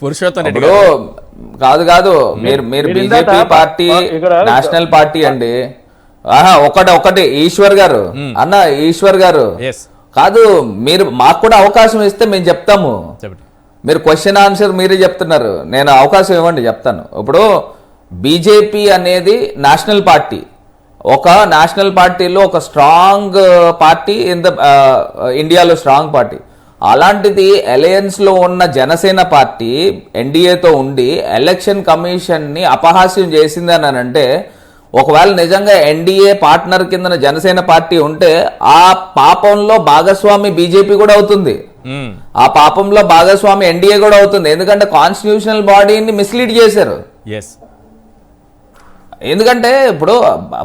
పురుషోత్తం రెడ్డి ఇప్పుడు కాదు మీరు బీజేపీ పార్టీ నేషనల్ పార్టీ అండి. ఒకటి ఈశ్వర్ గారు అన్న, ఈశ్వర్ గారు కాదు, మీరు మాకు కూడా అవకాశం ఇస్తే మేము చెప్తాము. మీరు క్వశ్చన్ ఆన్సర్ మీరే చెప్తున్నారు, నేను అవకాశం ఇవ్వండి చెప్తాను. ఇప్పుడు బీజేపీ అనేది నేషనల్ పార్టీ, ఒక నేషనల్ పార్టీలో ఒక స్ట్రాంగ్ పార్టీ ఇండియాలో స్ట్రాంగ్ పార్టీ. అలాంటిది అలయన్స్ లో ఉన్న జనసేన పార్టీ ఎన్డీఏతో ఉండి ఎలక్షన్ కమిషన్ ని అపహాస్యం చేసింది అని అంటే, ఒకవేళ నిజంగా ఎన్డీఏ పార్ట్నర్ కింద జనసేన పార్టీ ఉంటే ఆ పాపంలో భాగస్వామి బీజేపీ కూడా అవుతుంది, ఆ పాపంలో భాగస్వామి ఎన్డీఏ కూడా అవుతుంది. ఎందుకంటే కాన్స్టిట్యూషనల్ బాడీని మిస్లీడ్ చేశారు. ఎందుకంటే ఇప్పుడు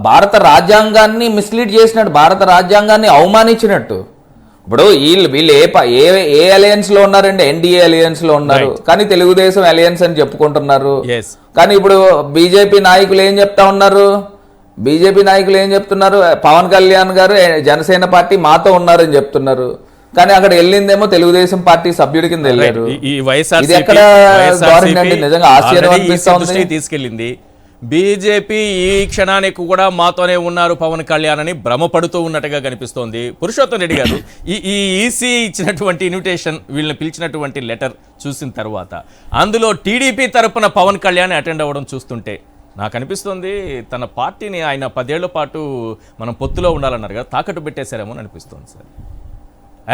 భారత రాజ్యాంగాన్ని మిస్లీడ్ చేసినట్టు, భారత రాజ్యాంగాన్ని అవమానించినట్టు. ఇప్పుడు వీళ్ళు ఏ అలయన్స్ లో ఉన్నారండి? ఎన్డీఏ అలయన్స్ లో ఉన్నారు, కానీ తెలుగుదేశం అలయన్స్ అని చెప్పుకుంటున్నారు. కానీ ఇప్పుడు బీజేపీ నాయకులు ఏం చెప్తా ఉన్నారు? పవన్ కళ్యాణ్ గారు జనసేన పార్టీ మాతో ఉన్నారని చెప్తున్నారు, కానీ అక్కడ వెళ్ళిందేమో తెలుగుదేశం పార్టీ సభ్యుడి కింద వెళ్ళారు. ఇది ఎక్కడ నిజంగా ఆశ్చర్యం అనిపిస్తుంది. తీసుకెళ్ళింది బీజేపీ ఈ క్షణానికి కూడా మాతోనే ఉన్నారు పవన్ కళ్యాణ్ అని భ్రమపడుతూ ఉన్నట్టుగా కనిపిస్తోంది. పురుషోత్తం రెడ్డి గారు, ఈ ఈసీ ఇచ్చినటువంటి ఇన్విటేషన్, వీళ్ళని పిలిచినటువంటి లెటర్ చూసిన తర్వాత అందులో టీడీపీ తరపున పవన్ కళ్యాణ్ అటెండ్ అవ్వడం చూస్తుంటే నాకు అనిపిస్తుంది తన పార్టీని ఆయన 10 ఏళ్ల పాటు మనం పొత్తులో ఉండాలన్నారు కదా, తాకట్టు పెట్టేశారేమో అని అనిపిస్తుంది సార్.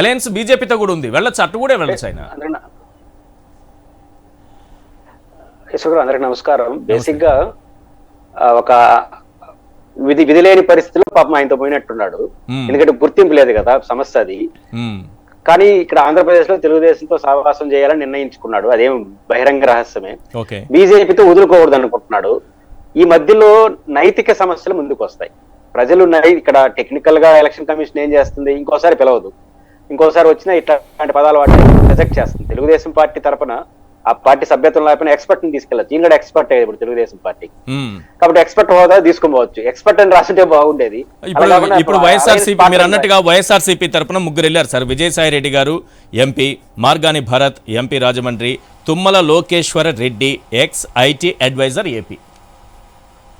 అలయన్స్ బీజేపీతో కూడా ఉంది, వెళ్ళొచ్చు, అటు కూడా వెళ్ళొచ్చు ఆయన. అందరికి నమస్కారం. బేసిక్ గా ఒక విధి లేని పరిస్థితిలో పాపం ఆయనతో పోయినట్టున్నాడు. ఎందుకంటే గుర్తింపు లేదు కదా, సమస్య అది. కానీ ఇక్కడ ఆంధ్రప్రదేశ్ లో తెలుగుదేశంతో సహవాసం చేయాలని నిర్ణయించుకున్నాడు, అదేం బహిరంగ రహస్యమే. బీజేపీతో వదులుకోకూడదు అనుకుంటున్నాడు. ఈ మధ్యలో నైతిక సమస్యలు ముందుకు వస్తాయి. ప్రజలు ఇక్కడ టెక్నికల్ గా ఎలక్షన్ కమిషన్ ఏం చేస్తుంది, ఇంకోసారి పిలవదు, ఇంకోసారి వచ్చినా ఇట్లాంటి పదాలు వాటిని రిజెక్ట్ చేస్తుంది. తెలుగుదేశం పార్టీ తరఫున ఆ పార్టీ సభ్యత్వం లేకపోయినా ఎక్స్పర్ట్ ని తీసుకెళ్ళచ్చు. ఈయన కూడా ఎక్స్పర్ట్ అయ్యేది ఇప్పుడు తెలుగుదేశం పార్టీ, కాబట్టి ఎక్స్పర్ట్ హోదా తీసుకోవచ్చు. ఎక్స్పర్ట్ అని రాస్తుంటే బాగుండేది. ఇప్పుడు వైఎస్ఆర్సీపీ మీరు అన్నట్టుగా వైఎస్ఆర్సీపీ తరఫున 3 వెళ్ళారు sir. Vijayasai Reddy garu MP, Margani Bharat MP Rajahmundry, Tummala Lokeshwara Reddy ex IT adviser AP.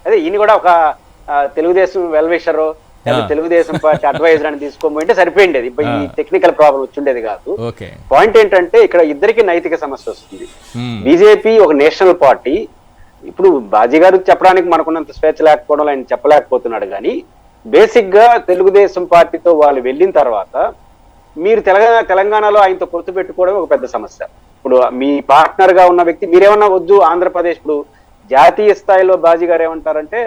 అదే ఈయన కూడా ఒక Telugu Desam well wisher, Telugu Desam Party adviser అని తీసుకోమంటే సరిపోయిండేది. ఈ టెక్నికల్ ప్రాబ్లం వచ్చిండేది కాదు. పాయింట్ ఏంటంటే ఇక్కడ ఇద్దరికి నైతిక సమస్య వస్తుంది. బీజేపీ ఒక నేషనల్ పార్టీ. ఇప్పుడు బాజీ గారు చెప్పడానికి మనకున్నంత స్వేచ్ఛ లేకపోవడం ఆయన చెప్పలేకపోతున్నాడు. కానీ బేసిక్ గా తెలుగుదేశం పార్టీతో వాళ్ళు వెళ్ళిన తర్వాత మీరు తెలంగాణలో ఆయనతో పొత్తు పెట్టుకోవడం ఒక పెద్ద సమస్య. ఇప్పుడు మీ పార్ట్నర్ గా ఉన్న వ్యక్తి మీరేమన్నా వద్దు, ఆంధ్రప్రదేశ్ ఇప్పుడు జాతీయ స్థాయిలో బాజీ గారు ఏమంటారంటే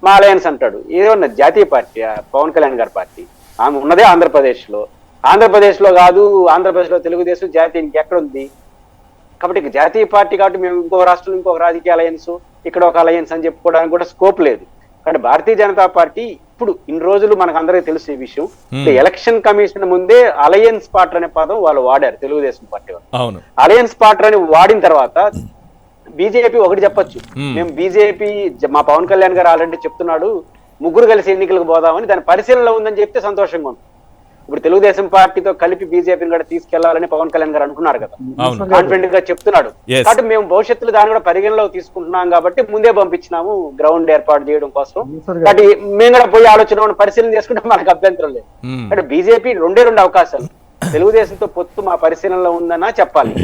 మా అలయన్స్ అంటాడు. ఏదన్నా జాతీయ పార్టీ పవన్ కళ్యాణ్ గారి పార్టీ, ఆమె ఉన్నదే ఆంధ్రప్రదేశ్ లో కాదు. ఆంధ్రప్రదేశ్ లో తెలుగుదేశం జాతీయ ఇంకెక్కడ ఉంది? కాబట్టి జాతీయ పార్టీ కాబట్టి మేము ఇంకో రాష్ట్రంలో ఇంకొక రాజకీయ అలయన్స్, ఇక్కడ ఒక అలయన్స్ అని చెప్పుకోవడానికి కూడా స్కోప్ లేదు. కానీ భారతీయ జనతా పార్టీ ఇప్పుడు ఇన్ని రోజులు మనకు అందరికీ తెలిసే విషయం, ఎలక్షన్ కమిషన్ ముందే అలయన్స్ పార్ట్నర్ అనే పదం వాళ్ళు వాడారు తెలుగుదేశం పార్టీ వాళ్ళు. అలయన్స్ పార్ట్నర్ అని వాడిన తర్వాత బీజేపీ ఒకటి చెప్పొచ్చు, మేము బీజేపీ మా పవన్ కళ్యాణ్ గారు ఆల్రెడీ చెప్తున్నాడు ముగ్గురు కలిసి ఎన్నికలకు పోదామని, దాని పరిశీలనలో ఉందని చెప్తే సంతోషంగా ఉంది. ఇప్పుడు తెలుగుదేశం పార్టీతో కలిపి బీజేపీని కూడా తీసుకెళ్లాలని పవన్ కళ్యాణ్ గారు అనుకున్నారు కదా, కాన్ఫిడెంట్ గా చెప్తున్నాడు. కాబట్టి మేము భవిష్యత్తులో దాన్ని కూడా పరిగణలో తీసుకుంటున్నాం కాబట్టి ముందే పంపించినాము గ్రౌండ్ ఏర్పాటు చేయడం కోసం. కాబట్టి మేము కూడా పోయి ఆలోచన పరిశీలన చేసుకుంటే మనకు అభ్యంతరం లేదు. అంటే బీజేపీ రెండే అవకాశాలు, తెలుగుదేశంతో పొత్తు మా పరిశీలనలో ఉందన్నా చెప్పాలి,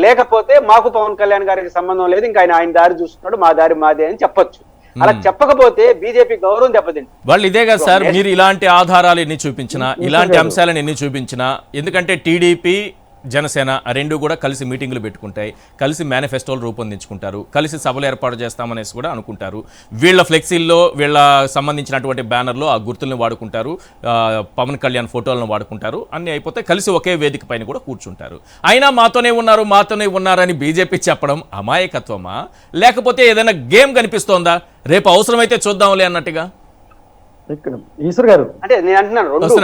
లేకపోతే మాకు పవన్ కళ్యాణ్ గారికి సంబంధం లేదు, ఇంకా ఆయన దారి చూస్తున్నాడు, మా దారి మాదే అని చెప్పొచ్చు. అలా చెప్పకపోతే బీజేపీ గౌరవం దెబ్బతింది. వాళ్ళు ఇదే కదా సార్, మీరు ఇలాంటి ఆధారాలు ఎన్ని చూపించినా, ఇలాంటి అంశాలను ఎన్ని చూపించినా, ఎందుకంటే టీడీపీ జనసేన రెండు కూడా కలిసి మీటింగులు పెట్టుకుంటాయి, కలిసి మేనిఫెస్టోలు రూపొందించుకుంటారు, కలిసి సభలు ఏర్పాటు చేస్తామనేసి కూడా అనుకుంటారు. వీళ్ళ ఫ్లెక్సీల్లో వీళ్ళ సంబంధించినటువంటి బ్యానర్లో ఆ గుర్తుల్ని వాడుకుంటారు, పవన్ కళ్యాణ్ ఫోటోలను వాడుకుంటారు, అన్నీ అయిపోతే కలిసి ఒకే వేదిక పైన కూడా కూర్చుంటారు. అయినా మాతోనే ఉన్నారని బీజేపీ చెప్పడం అమాయకత్వమా, లేకపోతే ఏదైనా గేమ్ కనిపిస్తోందా, రేపు అవసరమైతే చూద్దాంలే అన్నట్టుగా? ఈశ్వర్ గారు, అంటే నేను అంటున్నాను రెండు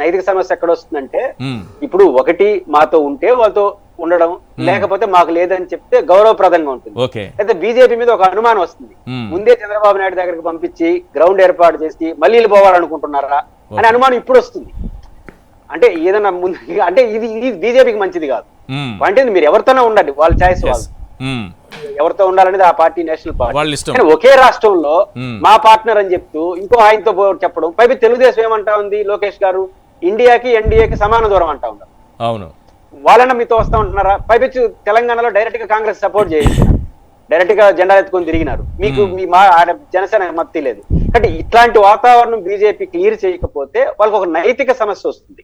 నైతిక సమస్య ఎక్కడ వస్తుందంటే, ఇప్పుడు ఒకటి మాతో ఉంటే వాళ్ళతో ఉండడం, లేకపోతే మాకు లేదని చెప్తే గౌరవప్రదంగా ఉంటుంది. అయితే బీజేపీ మీద ఒక అనుమానం వస్తుంది, ముందే చంద్రబాబు నాయుడు దగ్గరికి పంపించి గ్రౌండ్ ఏర్పాటు చేసి మళ్ళీ వీళ్ళు పోవాలనుకుంటున్నారా అనే అనుమానం ఇప్పుడు వస్తుంది. అంటే ఏదైనా ముందు, అంటే ఇది బీజేపీకి మంచిది కాదు. అంటే మీరు ఎవరితోనే ఉండండి, వాళ్ళ ఛాయిస్ వాళ్ళు, ఎవరితో ఉండాలనేది ఆ పార్టీ నేషనల్ పార్టీ. ఒకే రాష్ట్రంలో మా పార్ట్నర్ అని చెప్తూ ఇంకో ఆయనతో చెప్పడం, పైపు తెలుగుదేశం ఏమంటా ఉంది, లోకేష్ గారు ఇండియాకి ఎన్డీఏకి సమాన దూరం అంటా ఉన్నారు. అవును, వాళ్ళన్నా మీతో వస్తా ఉంటున్నారా? పైపెచ్చు తెలంగాణలో డైరెక్ట్ గా కాంగ్రెస్ సపోర్ట్ చేయించారు, డైరెక్ట్ గా జెండా ఎత్తుకొని తిరిగినారు, మీకు మా జనసేన మద్దతు లేదు. అంటే ఇట్లాంటి వాతావరణం బీజేపీ క్లియర్ చేయకపోతే వాళ్ళకి ఒక నైతిక సమస్య వస్తుంది.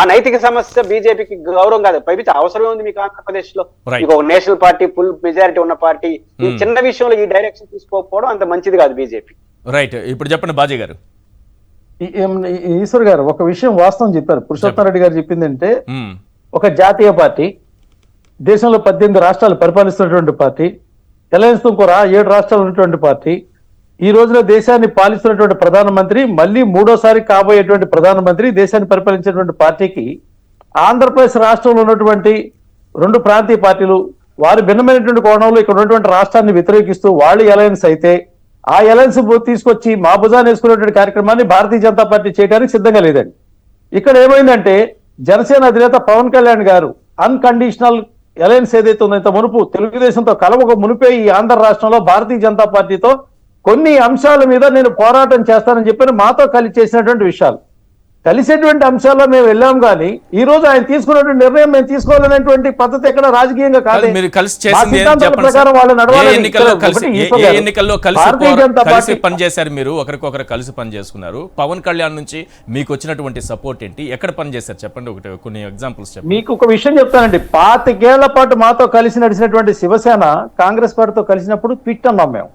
ఆ నైతిక సమస్య బీజేపీకి గౌరవం కాదు, పైపించి అవసరమే ఉంది మీకు ఆంధ్రప్రదేశ్ లో. మీకు ఒక నేషనల్ పార్టీ, ఫుల్ మెజారిటీ ఉన్న పార్టీ ఈ చిన్న విషయంలో ఈ డైరెక్షన్ తీసుకోకపోవడం అంత మంచిది కాదు బీజేపీ. రైట్, ఇప్పుడు చెప్పండి బాజీ గారు. ఈశ్వర్ గారు ఒక విషయం వాస్తవం చెప్పారు, పురుషోత్తమ రెడ్డి గారు చెప్పిందంటే, ఒక జాతీయ పార్టీ, దేశంలో 18 రాష్ట్రాలు పరిపాలిస్తున్నటువంటి పార్టీ, అలయన్స్ తో 7 రాష్ట్రాలు ఉన్నటువంటి పార్టీ, ఈ రోజున దేశాన్ని పాలిస్తున్నటువంటి ప్రధానమంత్రి, మళ్ళీ 3వసారి కాబోయేటువంటి ప్రధానమంత్రి, దేశాన్ని పరిపాలించేటువంటి పార్టీకి ఆంధ్రప్రదేశ్ రాష్ట్రంలో ఉన్నటువంటి 2 ప్రాంతీయ పార్టీలు వారి భిన్నమైనటువంటి కోణంలో ఇక్కడ ఉన్నటువంటి రాష్ట్రాన్ని వ్యతిరేకిస్తూ వాళ్ళు అలయన్స్ అయితే, ఆ అలయన్స్ తీసుకొచ్చి మా భుజాన్ని వేసుకునేటువంటి కార్యక్రమాన్ని భారతీయ జనతా పార్టీ చేయడానికి సిద్ధంగా లేదండి. ఇక్కడ ఏమైందంటే, జనసేన అధినేత పవన్ కళ్యాణ్ గారు అన్కండిషనల్ అలయన్స్ ఏదైతే ఉందో, ఇంత మునుపు తెలుగుదేశంతో కలవక మునిపే ఈ ఆంధ్ర రాష్ట్రంలో భారతీయ జనతా పార్టీతో కొన్ని అంశాల మీద నేను పోరాటం చేస్తానని చెప్పి మాతో కలిసి చేసినటువంటి విషయాలు, కలిసేటువంటి అంశాల్లో మేము వెళ్ళాం. కానీ ఈ రోజు ఆయన తీసుకున్నటువంటి నిర్ణయం మేము తీసుకోవాలనేటువంటి పద్ధతి ఎక్కడ రాజకీయంగా కాదు. ప్రకారం వాళ్ళు ఎన్నికల్లో కలిసి పనిచేశారు, మీరు ఒకరికొకరు కలిసి పనిచేసుకున్నారు. పవన్ కళ్యాణ్ నుంచి మీకు వచ్చినటువంటి సపోర్ట్ ఏంటి, ఎక్కడ పనిచేశారు చెప్పండి, ఒకటి కొన్ని ఎగ్జాంపుల్స్ చెప్పండి. మీకు ఒక విషయం చెప్తానండి, 25 ఏళ్ల పాటు మాతో కలిసి నడిచినటువంటి శివసేన కాంగ్రెస్ పార్టీతో కలిసినప్పుడు పిట్ అన్నాం మేము.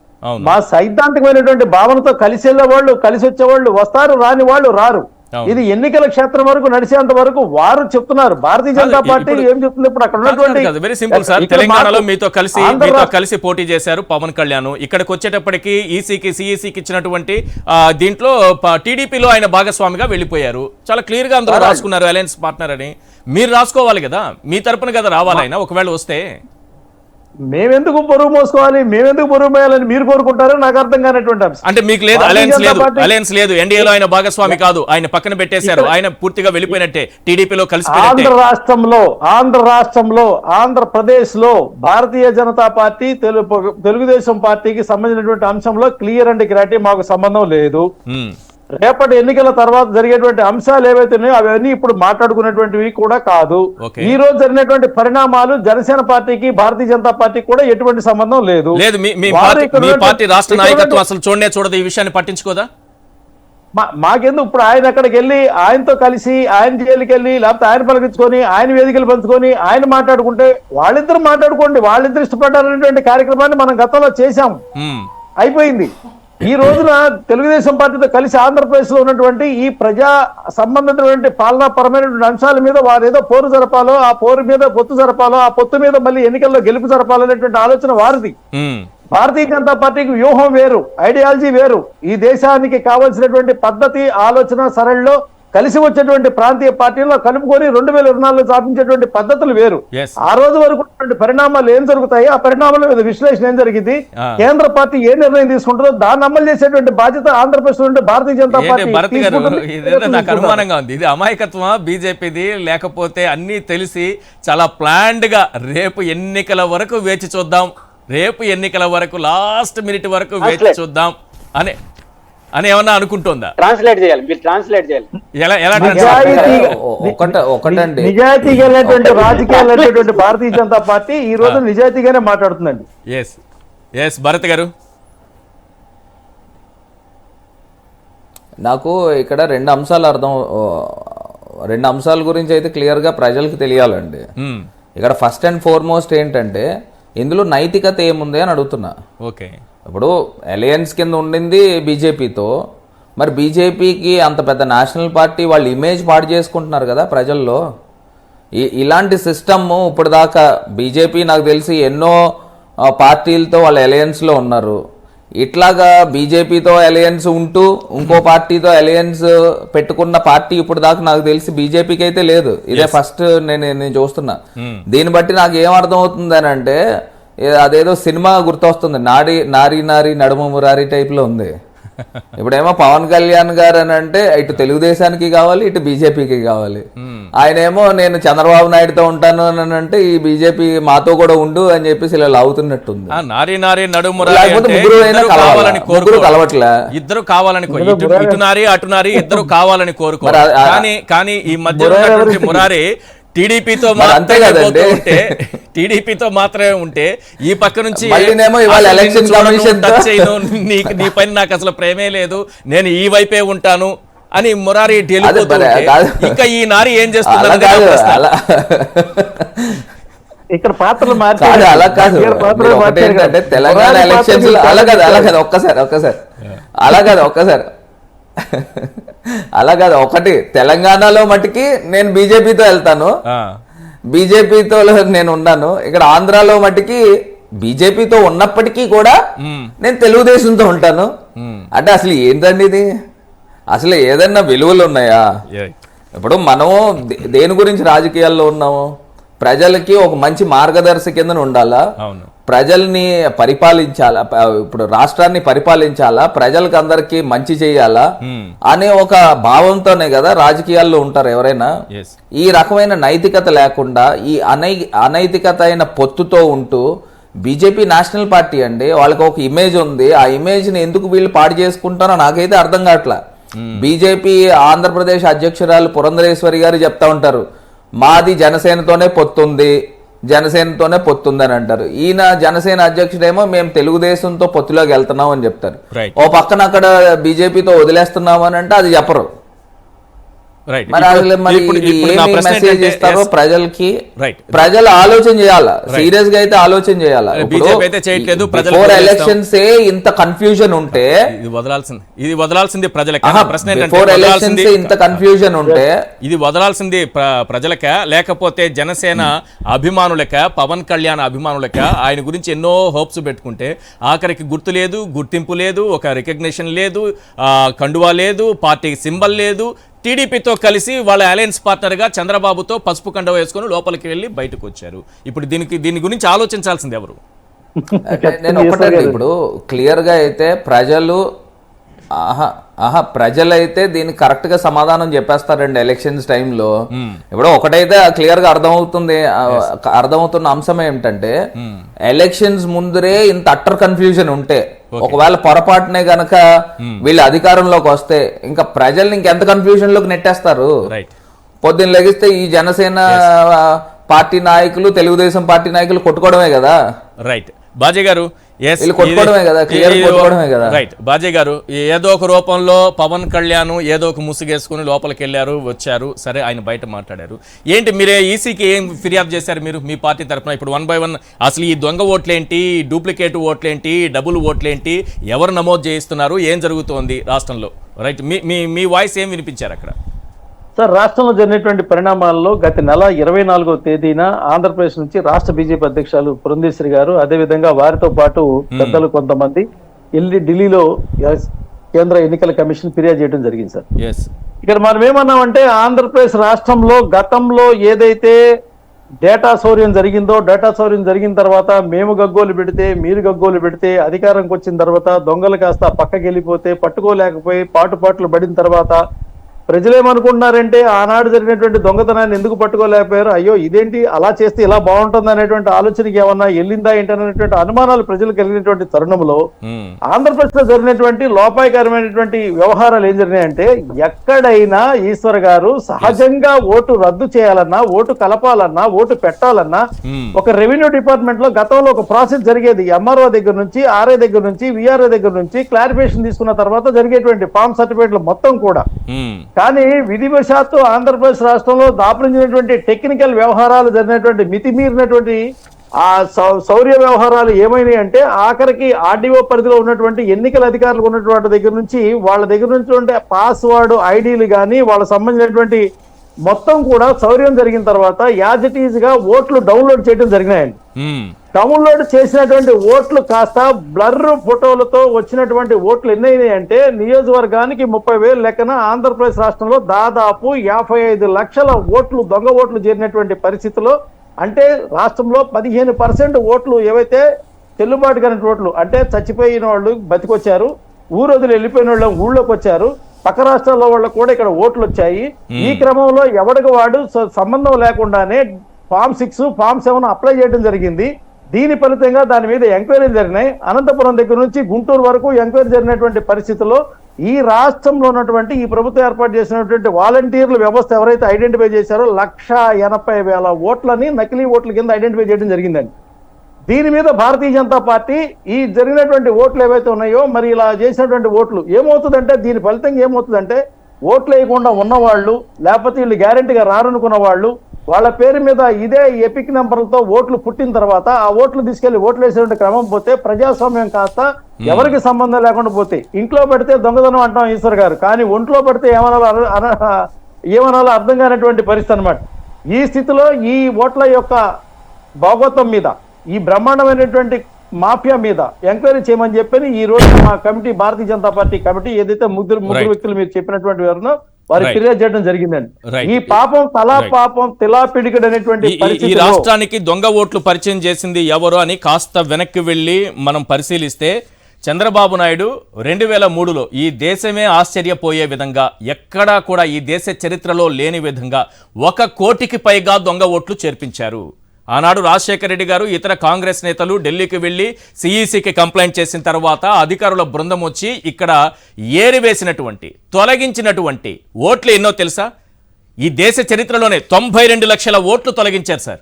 మా సైద్ధాంతికమైనటువంటి భావనతో కలిసి వెళ్ళే వాళ్ళు, కలిసి వచ్చేవాళ్ళు వస్తారు, రాని వాళ్ళు రారు. ఇది ఎన్నికల క్షేత్రం వరకు నడిచేంత వరకు వారు చెప్తున్నారు. భారతీయ జనతా పార్టీ ఏం చెప్తుంది, ఇప్పుడు అక్కడ ఉన్నటువంటి వెరీ సింపుల్ సార్, తెలంగాణలో మీతో కలిసి పోటీ చేశారు పవన్ కళ్యాణ్. ఇక్కడికి వచ్చేటప్పటికి ఈసీకి సిఈసికి ఇచ్చినటువంటి దీంట్లో టీడీపీలో ఆయన భాగస్వామిగా వెళ్ళిపోయారు. చాలా క్లియర్ గా అందరూ రాసుకున్నారు అలయన్స్ పార్ట్నర్ అని. మీరు రాసుకోవాలి కదా, మీ తరపున కదా రావాలి ఆయన ఒకవేళ వస్తే. మేమెందుకు పొరుగు మోసుకోవాలి, మేమెందుకు పొరుగు పోయాలని మీరు కోరుకుంటారో నాకు అర్థం కానటువంటి అంశం. అంటే మీకు లేదు, అలయన్స్ లేదు, ఎన్డీఏలో ఆయన భాగస్వామి కాదు, ఆయన పక్కన పెట్టేశారు, ఆయన పూర్తిగా వెళ్ళిపోయినట్టే, టీడీపీలో కలిసి. ఆంధ్ర రాష్ట్రంలో ఆంధ్రప్రదేశ్ లో భారతీయ జనతా పార్టీ తెలుగుదేశం పార్టీకి సంబంధించినటువంటి అంశంలో క్లియర్ అండ్ క్లారిటీ మాకు సంబంధం లేదు. రేపటి ఎన్నికల తర్వాత జరిగేటువంటి అంశాలు ఏవైతే ఉన్నాయో అవన్నీ ఇప్పుడు మాట్లాడుకునేటువంటివి కూడా కాదు. ఈ రోజు జరిగినటువంటి పరిణామాలు జనసేన పార్టీకి భారతీయ జనతా పార్టీకి కూడా ఎటువంటి సంబంధం లేదు. మీ పార్టీ రాష్ట్ర నాయకత్వం అసలు చూడదు, ఈ విషయాన్ని పట్టించుకోదా? మాకెందుకు, ఇప్పుడు ఆయన అక్కడికి వెళ్ళి ఆయనతో కలిసి ఆయన జైలుకి వెళ్ళి లేకపోతే ఆయన పలికించుకొని ఆయన వేదికలు పంచుకొని ఆయన మాట్లాడుకుంటే వాళ్ళిద్దరు మాట్లాడుకోండి, వాళ్ళిద్దరు ఇష్టపడ్డారనేటువంటి కార్యక్రమాన్ని మనం గతంలో చేశాం, అయిపోయింది. ఈ రోజున తెలుగుదేశం పార్టీతో కలిసి ఆంధ్రప్రదేశ్ లో ఉన్నటువంటి ఈ ప్రజా సంబంధించినటువంటి పాలనాపరమైనటువంటి అంశాల మీద వారు ఏదో పోరు జరపాలో, ఆ పోరు మీద పొత్తు జరపాలో, ఆ పొత్తు మీద మళ్ళీ ఎన్నికల్లో గెలుపు జరపాలనేటువంటి ఆలోచన వారిది. భారతీయ జనతా పార్టీకి వ్యూహం వేరు, ఐడియాలజీ వేరు. ఈ దేశానికి కావాల్సినటువంటి పద్ధతి, ఆలోచన సరళిలో కలిసి వచ్చేటువంటి ప్రాంతీయ పార్టీల్లో కలుపుకొని 2024లో స్థాపించేటువంటి పద్ధతులు వేరు. Yes. ఆ రోజు వరకు ఉన్నటువంటి పరిణామాలు ఏం జరుగుతాయి, ఆ పరిణామాల మీద విశ్లేషణ ఏం జరిగింది, కేంద్ర పార్టీ ఏ నిర్ణయం తీసుకుంటుందో దాన్ని అమలు చేసేటువంటి బాధ్యత ఆంధ్రప్రదేశ్ నుండి భారతీయ జనతా పార్టీ భరత్ గారు తీసుకుంటుంది. ఇదేదో నాకు అనుమానంగా ఉంది. ఇది అమాయకత్వమా బీజేపీది, లేకపోతే అన్నీ తెలిసి చాలా ప్లాన్డ్ గా రేపు ఎన్నికల వరకు వేచి చూద్దాం, రేపు ఎన్నికల వరకు లాస్ట్ మినిట్ వరకు వేచి చూద్దాం అని ఏమన్నా అనుకుంటుందా? ట్రాన్స్లేట్ చేయాలి, మీరు ట్రాన్స్లేట్ చేయాలి. ఎలా ఒకటండి, నిజాయితీగా వెళ్ళేటువంటి రాజకీయాలు వెళ్ళేటువంటి భారతీయ జనతా పార్టీ ఈ రోజు నిజాయితీగానే మాట్లాడుతుందండి. ఎస్ భరత్ గారు. నాకు ఇక్కడ రెండు అంశాల గురించి అయితే క్లియర్గా ప్రజలకు తెలియాలండి. ఇక్కడ ఫస్ట్ అండ్ ఫార్మోస్ట్ ఏంటంటే ఇందులో నైతికత ఏముంది అని అడుగుతున్నా. ఓకే, ఇప్పుడు అలయన్స్ కింద ఉండింది బీజేపీతో, మరి బీజేపీకి అంత పెద్ద నేషనల్ పార్టీ వాళ్ళు ఇమేజ్ పాడు చేసుకుంటున్నారు కదా ప్రజల్లో. ఇలాంటి సిస్టమ్ ఇప్పుడు దాకా బీజేపీ నాకు తెలిసి ఎన్నో పార్టీలతో వాళ్ళు అలయన్స్లో ఉన్నారు. ఇట్లాగా బీజేపీతో అలయన్స్ ఉంటూ ఇంకో పార్టీతో అలయన్స్ పెట్టుకున్న పార్టీ ఇప్పుడు దాకా నాకు తెలిసి బీజేపీకి అయితే లేదు. ఇదే ఫస్ట్ నేను చూస్తున్నా. దీన్ని బట్టి నాకు ఏం అర్థం అవుతుంది అని అంటే అదేదో సినిమా గుర్తొస్తుంది, నారీ నడుమ మురారి టైప్ లో ఉంది. ఇప్పుడేమో పవన్ కళ్యాణ్ గారు అని అంటే ఇటు తెలుగుదేశానికి కావాలి, ఇటు బీజేపీకి కావాలి. ఆయన ఏమో నేను చంద్రబాబు నాయుడుతో ఉంటాను అని అంటే ఈ బీజేపీ మాతో కూడా ఉండు అని చెప్పేసి ఇలా లాగుతున్నట్టుంది. ముగ్గురు కలవట్లే, ఇద్దరు కావాలని ఇటు నారి అటు నారి ఇద్దరు కావాలని కోరుకో. కానీ ఈ మధ్య మురారి టీడీపీతో మాత్రమే ఉంటే ఈ పక్క నుంచి నీ పైన నాకు అసలు ప్రేమే లేదు, నేను ఈ వైపే ఉంటాను అని మురారి ఇంకా ఈ నారి ఏం చేస్తున్నారు? ఇక్కడ పాత్రలు అలా కాదు. తెలంగాణ ఎలక్షన్స్ అలా కాదు. ఒకటి తెలంగాణలో మటుకి నేను బీజేపీతో వెళ్తాను, బీజేపీతో నేను ఉన్నాను. ఇక్కడ ఆంధ్రాలో మటుకి బీజేపీతో ఉన్నప్పటికీ కూడా నేను తెలుగుదేశంతో ఉంటాను. అంటే అసలు ఏంటండి ఇది? అసలు ఏదన్నా విలువలు ఉన్నాయా? ఇప్పుడు మనము దేని గురించి రాజకీయాల్లో ఉన్నాము? ప్రజలకి ఒక మంచి మార్గదర్శి కింద ఉండాలా, ప్రజల్ని పరిపాలించాలా, ఇప్పుడు రాష్ట్రాన్ని పరిపాలించాలా, ప్రజలకు అందరికి మంచి చేయాలా అనే ఒక భావంతోనే కదా రాజకీయాల్లో ఉంటారు ఎవరైనా. ఈ రకమైన నైతికత లేకుండా ఈ అనైతికత అయిన పొత్తుతో ఉంటూ బీజేపీ నేషనల్ పార్టీ అండి, వాళ్ళకి ఒక ఇమేజ్ ఉంది. ఆ ఇమేజ్ ని ఎందుకు వీళ్ళు పాడు చేసుకుంటారో నాకైతే అర్థం కావట్లా. బీజేపీ ఆంధ్రప్రదేశ్ అధ్యక్షురాలు పురంధరేశ్వరి గారు చెప్తా ఉంటారు, మాది జనసేనతోనే పొత్తుంది అని అంటారు. ఈయన జనసేన అధ్యక్షుడేమో మేము తెలుగుదేశంతో పొత్తులోకి వెళ్తున్నాం అని చెప్తారు. ఓ పక్కన అక్కడ బీజేపీతో వదిలేస్తున్నాం అని అంటే అది చెప్పరు. మెసేజ్ ఇస్తారో ప్రజలకి ప్రజలు ఆలోచన చేయాలా, సీరియస్ గా అయితే ఆలోచన చేయాలా. బిఫోర్ ఎలక్షన్స్ ఇంత కన్ఫ్యూజన్ ఉంటే ఇది వదలాల్సింది ప్రజలకి. బిఫోర్ ఎలక్షన్స్ ఇంత కన్ఫ్యూజన్ ఉంటే ఇది వదలాల్సింది ప్రజలక, లేకపోతే జనసేన అభిమానులక, పవన్ కళ్యాణ్ అభిమానులక? ఆయన గురించి ఎన్నో హోప్స్ పెట్టుకుంటే ఆఖరికి గుర్తు లేదు, గుర్తింపు లేదు, ఒక రికగ్నిషన్ లేదు, కండువా లేదు, పార్టీ సింబల్ లేదు. టీడీపీతో కలిసి వాళ్ళ అలయన్స్ పార్ట్నర్గా చంద్రబాబుతో పసుపు కండ వేసుకుని లోపలికి వెళ్ళి బయటకు వచ్చారు. ఇప్పుడు దీని గురించి ఆలోచించాల్సింది ఎవరు? నేను ఒకటే, ఇప్పుడు క్లియర్ గా అయితే ప్రజలైతే దీనికి కరెక్ట్ గా సమాధానం చెప్పేస్తారండి ఎలక్షన్స్ టైంలో. ఇప్పుడు ఒకటైతే క్లియర్ గా అర్థమవుతున్న అంశం ఏమిటంటే ఎలక్షన్స్ ముందరే ఇంత అట్టర్ కన్ఫ్యూజన్ ఉంటే, ఒకవేళ పొరపాటునే గనక వీళ్ళు అధికారంలోకి వస్తే ఇంకా ప్రజల్ని ఇంకెంత కన్ఫ్యూజన్ లోకి నెట్టేస్తారు. పొద్దున్న లెగిస్తే ఈ జనసేన పార్టీ నాయకులు తెలుగుదేశం పార్టీ నాయకులు కొట్టుకోవడమే కదా. రైట్ బాజీ గారు, రైట్ బాజీ గారు, ఏదో ఒక రూపంలో పవన్ కళ్యాణ్ ఏదో ఒక ముసుగేసుకుని లోపలికి వెళ్ళారు, వచ్చారు, సరే ఆయన బయట మాట్లాడారు. ఏంటి మీరే ఈసీకి ఏం ఫిర్యాదు చేశారు మీరు మీ పార్టీ తరఫున? ఇప్పుడు 1 by 1 అసలు ఈ దొంగ ఓట్లేంటి, డూప్లికేట్ ఓట్లేంటి, డబుల్ ఓట్లేంటి, ఎవరు నమోదు చేయిస్తున్నారు, ఏం జరుగుతోంది రాష్ట్రంలో? రైట్, మీ వాయిస్ ఏం వినిపించారు అక్కడ? సార్, రాష్ట్రంలో జరిగినటువంటి పరిణామాల్లో గత నెల 24వ తేదీన ఆంధ్రప్రదేశ్ నుంచి రాష్ట్ర బీజేపీ అధ్యక్షులు పురంధేశ్వరి గారు, అదేవిధంగా వారితో పాటు పెద్దలు కొంతమంది ఢిల్లీలో కేంద్ర ఎన్నికల కమిషన్ ఫిర్యాదు చేయడం జరిగింది సార్. ఇక్కడ మనం ఏమన్నామంటే ఆంధ్రప్రదేశ్ రాష్ట్రంలో గతంలో ఏదైతే డేటా శౌర్యం జరిగిన తర్వాత మేము గగ్గోలు పెడితే మీరు గగ్గోలు పెడితే అధికారంకి వచ్చిన తర్వాత దొంగలు కాస్త పక్కకి వెళ్ళిపోతే పట్టుకోలేకపోయి పాటుపాట్లు పడిన తర్వాత ప్రజలేమనుకుంటున్నారంటే ఆనాడు జరిగినటువంటి దొంగతనాన్ని ఎందుకు పట్టుకోలేకపోయారు, అయ్యో ఇదేంటి అలా చేస్తే ఇలా బాగుంటుంది అనేటువంటి ఆలోచనకి ఏమన్నా వెళ్ళిందా ఏంటనేటువంటి అనుమానాలు ప్రజలు కలిగినటువంటి తరుణంలో ఆంధ్రప్రదేశ్ లో జరిగినటువంటి లోపాయకరమైనటువంటి వ్యవహారాలు ఏం జరిగినాయంటే ఎక్కడైనా ఈశ్వర్ గారు సహజంగా ఓటు రద్దు చేయాలన్నా, ఓటు కలపాలన్నా, ఓటు పెట్టాలన్నా ఒక రెవెన్యూ డిపార్ట్మెంట్ లో గతంలో ఒక ప్రాసెస్ జరిగేది. ఎంఆర్ఓ దగ్గర నుంచి, ఆర్ఐ దగ్గర నుంచి, విఆర్ఓ దగ్గర నుంచి క్లారిఫికేషన్ తీసుకున్న తర్వాత జరిగేటువంటి ఫామ్ సర్టిఫికేట్లు మొత్తం కూడా. కానీ విధివశాత్తు ఆంధ్రప్రదేశ్ రాష్ట్రంలో దాపరించినటువంటి టెక్నికల్ వ్యవహారాలు జరిగినటువంటి మితిమీరినటువంటి ఆ శౌర్య వ్యవహారాలు ఏమైనాయి అంటే ఆఖరికి ఆర్డీఓ పరిధిలో ఉన్నటువంటి ఎన్నికల అధికారులు ఉన్నటువంటి దగ్గర నుంచి వాళ్ళ దగ్గర నుంచి పాస్వర్డ్ ఐడీలు కానీ వాళ్ళకి సంబంధించినటువంటి మొత్తం కూడా శౌర్యం జరిగిన తర్వాత యాజ్ ఇట్ ఈజ్ గా ఓట్లు డౌన్లోడ్ చేయడం జరిగినాయండి. డౌన్లోడ్ చేసినటువంటి ఓట్లు కాస్త బ్లర్ ఫోటోలతో వచ్చినటువంటి ఓట్లు ఎన్నైనాయి అంటే నియోజకవర్గానికి 30,000 లెక్కన ఆంధ్రప్రదేశ్ రాష్ట్రంలో దాదాపు 55 లక్షల ఓట్లు దొంగ ఓట్లు చేరినటువంటి పరిస్థితిలో, అంటే రాష్ట్రంలో 15% ఓట్లు ఏవైతే చెల్లుబాటు కాని ఓట్లు, అంటే చచ్చిపోయిన వాళ్ళు బతికొచ్చారు, ఊరు వదిలి వెళ్ళిపోయిన వాళ్ళు ఊళ్ళోకి వచ్చారు, పక్క రాష్ట్రాల్లో వాళ్ళకు కూడా ఇక్కడ ఓట్లు వచ్చాయి. ఈ క్రమంలో ఎవడికి వాడు సంబంధం లేకుండానే ఫామ్ 6, ఫామ్ 7 అప్లై చేయడం జరిగింది. దీని ఫలితంగా దాని మీద ఎంక్వైరీలు జరిగినాయి. అనంతపురం దగ్గర నుంచి గుంటూరు వరకు ఎంక్వైరీ జరిగినటువంటి పరిస్థితుల్లో ఈ రాష్ట్రంలో ఉన్నటువంటి ఈ ప్రభుత్వం ఏర్పాటు చేసినటువంటి వాలంటీర్ల వ్యవస్థ ఎవరైతే ఐడెంటిఫై చేశారో 1,80,000 ఓట్లని నకిలీ ఓట్ల కింద ఐడెంటిఫై చేయడం జరిగిందండి. దీని మీద భారతీయ జనతా పార్టీ ఈ జరిగినటువంటి ఓట్లు ఏవైతే ఉన్నాయో మరి ఇలా చేసినటువంటి ఓట్లు ఏమవుతుందంటే దీని ఫలితంగా ఏమవుతుందంటే ఓట్లు వేయకుండా ఉన్నవాళ్ళు, లేకపోతే వీళ్ళు గ్యారెంటీగా రారనుకున్న వాళ్ళు, వాళ్ళ పేరు మీద ఇదే ఎపిక్ నెంబర్లతో ఓట్లు పుట్టిన తర్వాత ఆ ఓట్లు తీసుకెళ్లి ఓట్లు వేసేటువంటి క్రమం పోతే ప్రజాస్వామ్యం కాస్త ఎవరికి సంబంధం లేకుండా పోతే, ఇంట్లో పెడితే దొంగతనం అంటాం ఈశ్వర్ గారు, కానీ ఒంట్లో పెడితే ఏమనాలో అర్థం కానటువంటి పరిస్థితి అనమాట. ఈ స్థితిలో ఈ ఓట్ల యొక్క భాగోత్వం మీద, ఈ బ్రహ్మాండమైనటువంటి మాఫియా మీద ఎంక్వైరీ చేయమని చెప్పని ఈ రోజు మా కమిటీ, భారతీయ జనతా పార్టీ కమిటీ ఏదైతే ముగ్గురు వ్యక్తులు మీరు చెప్పినటువంటి వారినో వారి ఫిర్యాదు చేయడం జరిగిందండి. ఈ పాపం పాపం తిలాపిడికడు అనేటువంటి ఈ రాష్ట్రానికి దొంగ ఓట్లు పరిచయం చేసింది ఎవరు అని కాస్త వెనక్కి వెళ్ళి మనం పరిశీలిస్తే చంద్రబాబు నాయుడు 2003లో ఈ దేశమే ఆశ్చర్యపోయే విధంగా, ఎక్కడా కూడా ఈ దేశ చరిత్రలో లేని విధంగా 1 కోటికి పైగా దొంగ ఓట్లు చేర్పించారు. ఆనాడు రాజశేఖర రెడ్డి గారు ఇతర కాంగ్రెస్ నేతలు ఢిల్లీకి వెళ్ళి సిఈసికి కంప్లైంట్ చేసిన తర్వాత అధికారుల బృందం వచ్చి ఇక్కడ ఏరివేసినటువంటి, తొలగించినటువంటి ఓట్లు ఎన్నో తెలుసా? ఈ దేశ చరిత్రలోనే 92 లక్షల ఓట్లు తొలగించారు సార్.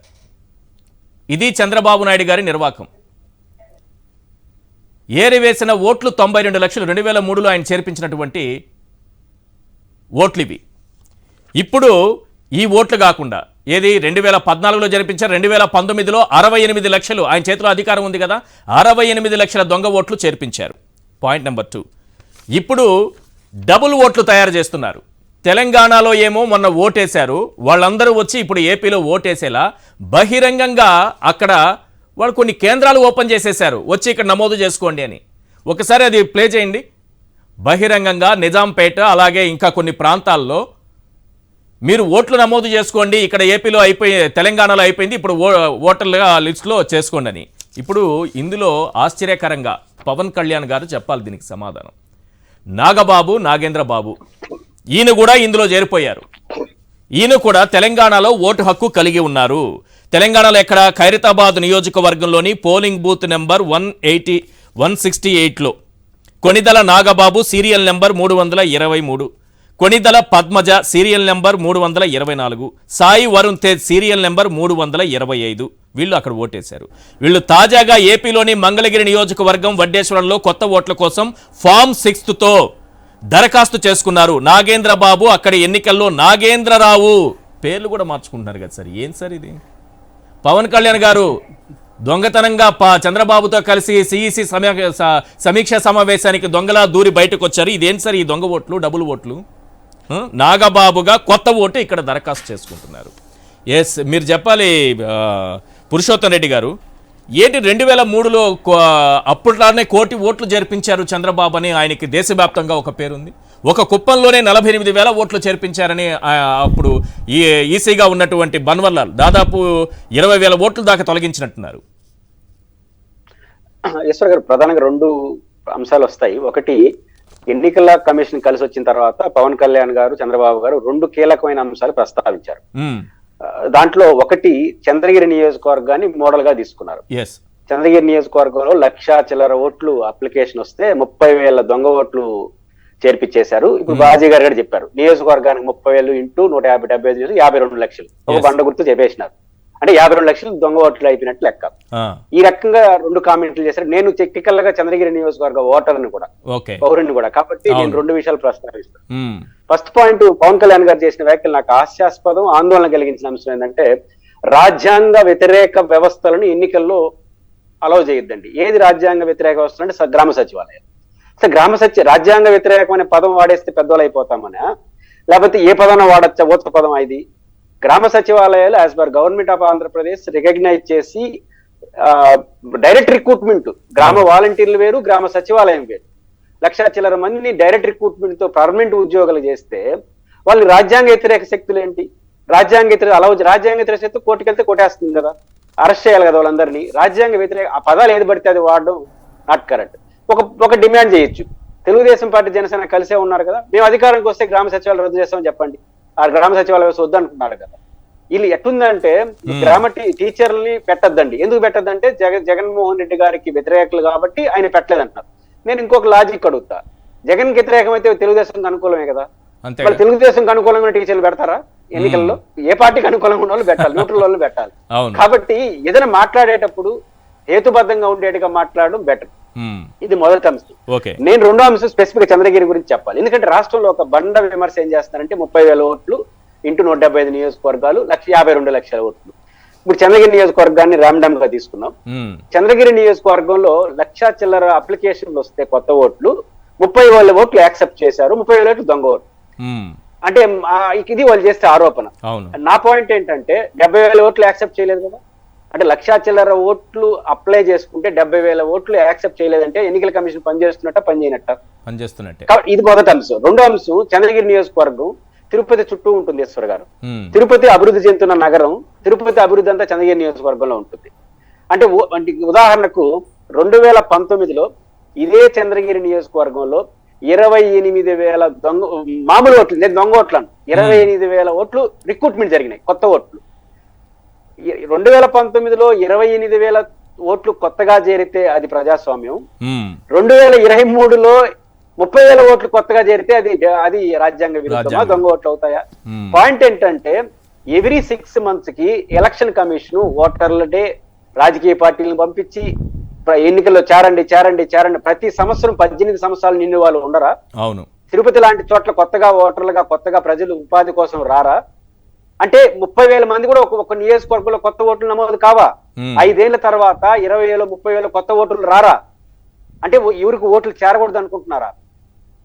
ఇది చంద్రబాబు నాయుడు గారి నిర్వాకం. ఏరివేసిన ఓట్లు 92 లక్షలు 2003లో ఆయన చేర్పించినటువంటి ఓట్లు ఇవి. ఇప్పుడు ఈ ఓట్లు కాకుండా ఏది 2014లో జరిపించారు, 2019లో 68 లక్షలు, ఆయన చేతిలో అధికారం ఉంది కదా, 68 లక్షల దొంగ ఓట్లు చేర్పించారు. పాయింట్ నెంబర్ 2, ఇప్పుడు డబుల్ ఓట్లు తయారు చేస్తున్నారు. తెలంగాణలో ఏమో మొన్న ఓటేశారు, వాళ్ళందరూ వచ్చి ఇప్పుడు ఏపీలో ఓటేసేలా బహిరంగంగా అక్కడ వాళ్ళు కొన్ని కేంద్రాలు ఓపెన్ చేసేశారు, వచ్చి ఇక్కడ నమోదు చేసుకోండి అని. ఒకసారి అది ప్లే చేయండి. బహిరంగంగా నిజాంపేట అలాగే ఇంకా కొన్ని ప్రాంతాల్లో మీరు ఓట్లు నమోదు చేసుకోండి, ఇక్కడ ఏపీలో తెలంగాణలో అయిపోయింది, ఇప్పుడు ఓటర్ల లిస్టులో చేసుకోండి అని. ఇప్పుడు ఇందులో ఆశ్చర్యకరంగా పవన్ కళ్యాణ్ గారు చెప్పాలి దీనికి సమాధానం. నాగేంద్రబాబు ఈయన కూడా ఇందులో చేరిపోయారు. ఈయన కూడా తెలంగాణలో ఓటు హక్కు కలిగి ఉన్నారు. తెలంగాణలో ఎక్కడ? ఖైరతాబాద్ నియోజకవర్గంలోని పోలింగ్ బూత్ నెంబర్ 168లో Konidela Nagababu serial number 323, Konidela Padmaja serial number 324, Sai Varun Tej serial number 325 వీళ్ళు అక్కడ ఓటేశారు. వీళ్ళు తాజాగా ఏపీలోని మంగళగిరి నియోజకవర్గం వడ్డేశ్వరంలో కొత్త ఓట్ల కోసం ఫామ్ 6తో దరఖాస్తు చేసుకున్నారు. నాగేంద్రబాబు అక్కడి ఎన్నికల్లో నాగేంద్రరావు పేర్లు కూడా మార్చుకుంటున్నారు కదా సార్. ఏం సార్ ఇది? పవన్ కళ్యాణ్ గారు దొంగతనంగా చంద్రబాబుతో కలిసి సిఈసి సమీక్షా సమావేశానికి దొంగలా దూరి బయటకు వచ్చారు. ఇదేం సార్ ఈ దొంగ ఓట్లు, డబుల్ ఓట్లు? నాగబాబుగా కొత్త ఓటు ఇక్కడ దరఖాస్తు చేసుకుంటున్నారు. ఎస్, మీరు చెప్పాలి పురుషోత్తం రెడ్డి గారు, ఏంటి 2003లో అప్పట్లానే 1 కోటి ఓట్లు జరిపించారు చంద్రబాబు అని ఆయనకి దేశవ్యాప్తంగా ఒక పేరుంది. ఒక కుప్పంలోనే 48,000 ఓట్లు చేర్పించారని అప్పుడు ఈసీగా ఉన్నటువంటి బన్వర్లాల్ దాదాపు 20,000 ఓట్లు దాకా తొలగించినట్టున్నారు. ఈశ్వర్ గారు, ప్రధానంగా 2 అంశాలు వస్తాయి. ఒకటి, ఎన్నికల కమిషన్ కలిసి వచ్చిన తర్వాత పవన్ కళ్యాణ్ గారు, చంద్రబాబు గారు 2 కీలకమైన అంశాలు ప్రస్తావించారు. దాంట్లో ఒకటి, చంద్రగిరి నియోజకవర్గాన్ని మోడల్ గా తీసుకున్నారు. చంద్రగిరి నియోజకవర్గంలో 1,00,000 చిల్లర ఓట్లు అప్లికేషన్ వస్తే 30,000 దొంగ ఓట్లు చేర్పించేశారు. ఇప్పుడు బాజీ గారు కూడా చెప్పారు, నియోజకవర్గానికి 30,000 ఇంటూ 150 52 లక్షలు ఒక బండ గుర్తు చెప్పేసినారు. అంటే 52 లక్షలు దొంగ ఓట్లు అయిపోయినట్టు లెక్క. ఈ రకంగా 2 కామెంట్లు చేశారు. నేను టెక్నికల్ గా చంద్రగిరి నియోజకవర్గ ఓటర్ని కూడా, పౌరుని కూడా, కాబట్టి నేను 2 విషయాలు ప్రస్తావిస్తాను. ఫస్ట్ పాయింట్, పవన్ కళ్యాణ్ గారు చేసిన వ్యాఖ్యలు నాకు హాస్యాస్పదం, ఆందోళన కలిగించిన అంశం ఏంటంటే, రాజ్యాంగ వ్యతిరేక వ్యవస్థలను ఎన్నికల్లో అలౌ చేయొద్దండి. ఏది రాజ్యాంగ వ్యతిరేక వ్యవస్థ అంటే గ్రామ సచివాలయం. రాజ్యాంగ వ్యతిరేకమైన పదం వాడేస్తే పెద్దవాళ్ళు అయిపోతామనా, లేకపోతే ఏ పదం వాడచ్చా? ఓత పదం ఇది. గ్రామ సచివాలయాలు as per government of Andhra Pradesh recognise చేసి డైరెక్ట్ రిక్రూట్మెంట్, గ్రామ వాలంటీర్లు వేరు, గ్రామ సచివాలయం వేరు. 1,00,000 చిల్లర మందిని డైరెక్ట్ రిక్రూట్మెంట్ తో పర్మనెంట్ ఉద్యోగాలు చేస్తే వాళ్ళు రాజ్యాంగ వ్యతిరేక శక్తులు ఏంటి? రాజ్యాంగ వ్యతిరేక శక్తి కోర్టుకు వెళ్తే కొట్టేస్తుంది కదా, అరెస్ట్ చేయాలి కదా వాళ్ళందరినీ. రాజ్యాంగ వ్యతిరేక ఆ పదాలు ఏది పడితే అది వాడడం నాట్ కరెక్ట్. ఒక డిమాండ్ చేయొచ్చు, తెలుగుదేశం పార్టీ జనసేన కలిసే ఉన్నారు కదా, మేము అధికారానికి వస్తే గ్రామ సచివాలయం రద్దు చేస్తామని చెప్పండి. ఆ గ్రామ సచివాలయ వ్యవస్థ వద్దనుకుంటున్నారు కదా. వీళ్ళు ఎట్టుందంటే, గ్రామ టీచర్లని పెట్టద్దండి. ఎందుకు పెట్టద్దంటే జగన్మోహన్ రెడ్డి గారికి వ్యతిరేకలు కాబట్టి ఆయన పెట్టలేదంటున్నారు. నేను ఇంకొక లాజిక్ అడుగుతా, జగన్ వ్యతిరేకం అయితే తెలుగుదేశంకి అనుకూలమే కదా, వాళ్ళు తెలుగుదేశంకి అనుకూలంగా టీచర్లు పెడతారా ఎన్నికల్లో? ఏ పార్టీకి అనుకూలంగా ఉన్న వాళ్ళు పెట్టాలి, న్యూట్రల్ వాళ్ళు పెట్టాలి. కాబట్టి ఏదైనా మాట్లాడేటప్పుడు హేతుబద్ధంగా ఉండేట్టుగా మాట్లాడడం బెటర్. ఇది మొదటి అంశం. నేను రెండో అంశం స్పెసిఫిక్ చంద్రగిరి గురించి చెప్పాలి. ఎందుకంటే రాష్ట్రంలో ఒక బండ విమర్శ ఏం చేస్తారంటే, 30,000 ఓట్లు ఇంటూ 175 నియోజకవర్గాలు 52 లక్షల ఓట్లు. ఇప్పుడు చంద్రగిరి నియోజకవర్గాన్ని ర్యాండమ్ గా తీసుకున్నాం. చంద్రగిరి నియోజకవర్గంలో 1,00,000 చిల్లర అప్లికేషన్లు వస్తే కొత్త ఓట్లు 30,000 ఓట్లు యాక్సెప్ట్ చేశారు, 30,000 ఓట్లు దొంగ ఓట్లు. అంటే ఇది వాళ్ళు చేస్తే ఆరోపణ. నా పాయింట్ ఏంటంటే, 70,000 ఓట్లు యాక్సెప్ట్ చేయలేదు కదా. అంటే 1,00,000 చిల్లర ఓట్లు అప్లై చేసుకుంటే 70,000 ఓట్లు యాక్సెప్ట్ చేయలేదంటే ఎన్నికల కమిషన్ పనిచేస్తున్నట్ట పనిచేయనట్ట. ఇది మొదటి అంశం. రెండో అంశం, చంద్రగిరి నియోజకవర్గం తిరుపతి చుట్టూ ఉంటుంది ఈశ్వర్ గారు. తిరుపతి అభివృద్ధి చెందుతున్న నగరం. తిరుపతి అభివృద్ధి అంతా చంద్రగిరి నియోజకవర్గంలో ఉంటుంది. అంటే ఉదాహరణకు 2019లో ఇదే చంద్రగిరి నియోజకవర్గంలో 28,000 మామూలు ఓట్లు, నేను దొంగ ఓట్లను 28,000 ఓట్లు రిక్రూట్మెంట్ జరిగినాయి, కొత్త ఓట్లు. 2019లో 28,000 ఓట్లు కొత్తగా చేరితే అది ప్రజాస్వామ్యం. 2023లో 30,000 ఓట్లు కొత్తగా చేరితే అది రాజ్యాంగ విరుద్ధమా, దొంగ ఓట్లు అవుతాయా? పాయింట్ ఏంటంటే, ఎవ్రీ 6 months కి ఎలక్షన్ కమిషన్ ఓటర్ల డే రాజకీయ పార్టీలను పంపించి ఎన్నికల్లో చేరండి ప్రతి సంవత్సరం 18 సంవత్సరాలు నిండి వాళ్ళు ఉండరా? అవును. తిరుపతి లాంటి చోట్ల కొత్తగా ఓటర్లుగా కొత్తగా ప్రజలు ఉపాధి కోసం రారా? అంటే 30,000 మంది కూడా ఒక నియోజకవర్గంలో కొత్త ఓట్లు నమోదు కావా? 5 ఏళ్ల తర్వాత 20,000 30,000 కొత్త ఓట్లు రారా? అంటే ఎవరికి ఓట్లు చేరకూడదు అనుకుంటున్నారా?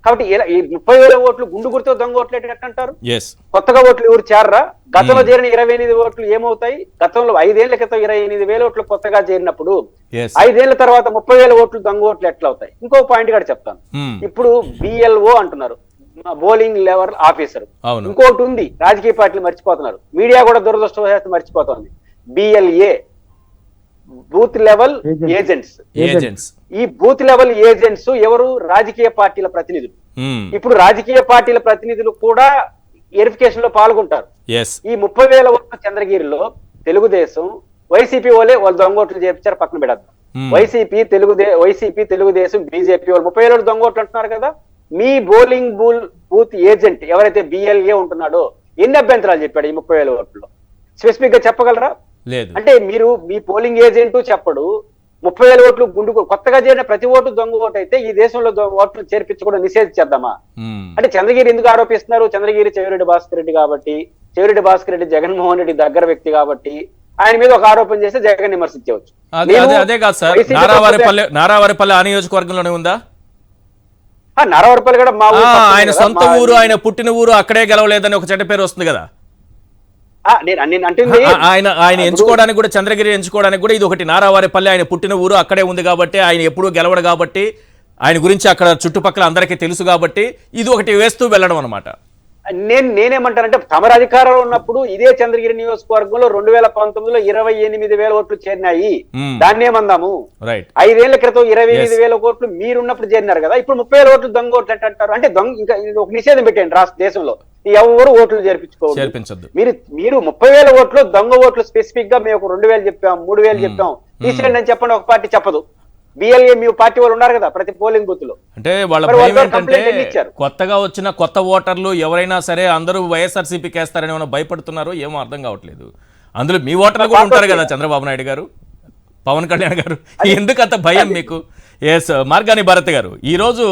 కాబట్టి ఈ 30,000 ఓట్లు గుండు గుర్తు దొంగ ఓట్లు ఎట్టంటారు? కొత్తగా ఓట్లు ఎవరు చేరరా? గతంలో చేరిన 28 ఓట్లు ఏమవుతాయి? గతంలో 5 ఏళ్ల క్రితం 28,000 ఓట్లు కొత్తగా చేరినప్పుడు 5 ఏళ్ల తర్వాత 30,000 ఓట్లు దొంగ ఓట్లు ఎట్లా అవుతాయి? ఇంకో పాయింట్ కూడా చెప్తాను. ఇప్పుడు BLO అంటున్నారు, బౌలింగ్ లెవెల్ ఆఫీసర్. ఇంకోటి ఉంది, రాజకీయ పార్టీలు మర్చిపోతున్నారు, మీడియా కూడా దురదృష్టవశాత్తు మర్చిపోతుంది, BLA, బూత్ లెవెల్ ఏజెంట్స్. ఈ బూత్ లెవెల్ ఏజెంట్స్ ఎవరు? రాజకీయ పార్టీల ప్రతినిధులు. ఇప్పుడు రాజకీయ పార్టీల ప్రతినిధులు కూడా వెరిఫికేషన్ లో పాల్గొంటారు. ఈ 30,000 ఓట్లు చంద్రగిరిలో తెలుగుదేశం, వైసీపీ వాళ్ళు దొంగ ఓట్లు చేర్చారు, పక్కన పెడద్దాం. వైసీపీ తెలుగుదేశం BJP వాళ్ళు 30,000 దొంగ ఓట్లు అంటున్నారు కదా. మీ బౌలింగ్ బూత్ ఏజెంట్ ఎవరైతే BLA ఉంటున్నాడో ఎన్ని అభ్యంతరాలు చెప్పాడు ఈ 30,000 ఓట్లు? స్పెసిఫిక్ గా చెప్పగలరా? లేదు. అంటే మీరు మీ పోలింగ్ ఏజెంట్ చెప్పడు, 30,000 ఓట్లు గుండు కొత్తగా చేరిన ప్రతి ఓటు దొంగ ఓటు అయితే ఈ దేశంలో ఓట్లు చేర్పించకుండా నిషేధించేద్దామా? అంటే చంద్రగిరి ఎందుకు ఆరోపిస్తున్నారు? చంద్రగిరి చెవిరెడ్డి భాస్కర్ రెడ్డి కాబట్టి, చెవిరెడ్డి భాస్కర్ రెడ్డి జగన్మోహన్ రెడ్డి దగ్గర వ్యక్తి కాబట్టి ఆయన మీద ఒక ఆరోపణ చేస్తే జగన్ విమర్శించవచ్చు. అదే కాదు సార్, నారావారిపల్లె ఆ నియోజకవర్గంలోనే ఉందా? నారావారిపల్లి కూడా మా ఆయన సొంత ఊరు, ఆయన పుట్టిన ఊరు అక్కడే గెలవలేదని ఒక చెడ్డ పేరు వస్తుంది కదా. ఆయన ఎంచుకోవడానికి కూడా, చంద్రగిరి ఎంచుకోవడానికి కూడా ఇది ఒకటి. నారావారిపల్లి ఆయన పుట్టిన ఊరు అక్కడే ఉంది కాబట్టి, ఆయన ఎప్పుడూ గెలవడు కాబట్టి ఆయన గురించి అక్కడ చుట్టుపక్కల అందరికీ తెలుసు కాబట్టి ఇది ఒకటి వేస్తూ వెళ్ళడం అనమాట. నేనేమంటానంటే తమరు అధికారంలో ఉన్నప్పుడు ఇదే చంద్రగిరి నియోజకవర్గంలో 2019లో 28,000 ఓట్లు చేరినాయి. దాన్ని ఏమందాము? 5 ఏళ్ల క్రితం 28,000 ఓట్లు మీరున్నప్పుడు చేరినారు కదా, ఇప్పుడు 30,000 ఓట్లు దొంగ ఓట్లు అంటారు. అంటే దొంగ ఇంకా ఒక నిషేధం పెట్టండి రాష్ట్ర దేశంలో, ఎవరు ఓట్లు చేర్పించదు. మీరు 30,000 ఓట్లు దొంగ ఓట్లు స్పెసిఫిక్ గా మేము ఒక 2,000 చెప్పాం, 3,000 చెప్పాం, తీసేయండి అని చెప్పండి ఒక పార్టీ చెప్పదు. బిఎల్ఏ మీ పార్టీ వాళ్ళు ఉన్నారు కదా ప్రతి పోలింగ్ బూత్ లో. అంటే వాళ్ళ భయం ఏంటంటే కొత్తగా వచ్చిన కొత్త ఓటర్లు ఎవరైనా సరే అందరూ వైఎస్ఆర్సీపీకి వేస్తారని ఏమైనా భయపడుతున్నారో ఏమో అర్థం కావట్లేదు. అందులో మీ ఓటర్లు కూడా ఉంటారు కదా, చంద్రబాబు నాయుడు గారు, పవన్ కళ్యాణ్ గారు, ఎందుకు అంత భయం మీకు? ఎస్ మార్గాని భారత్ గారు, ఈరోజు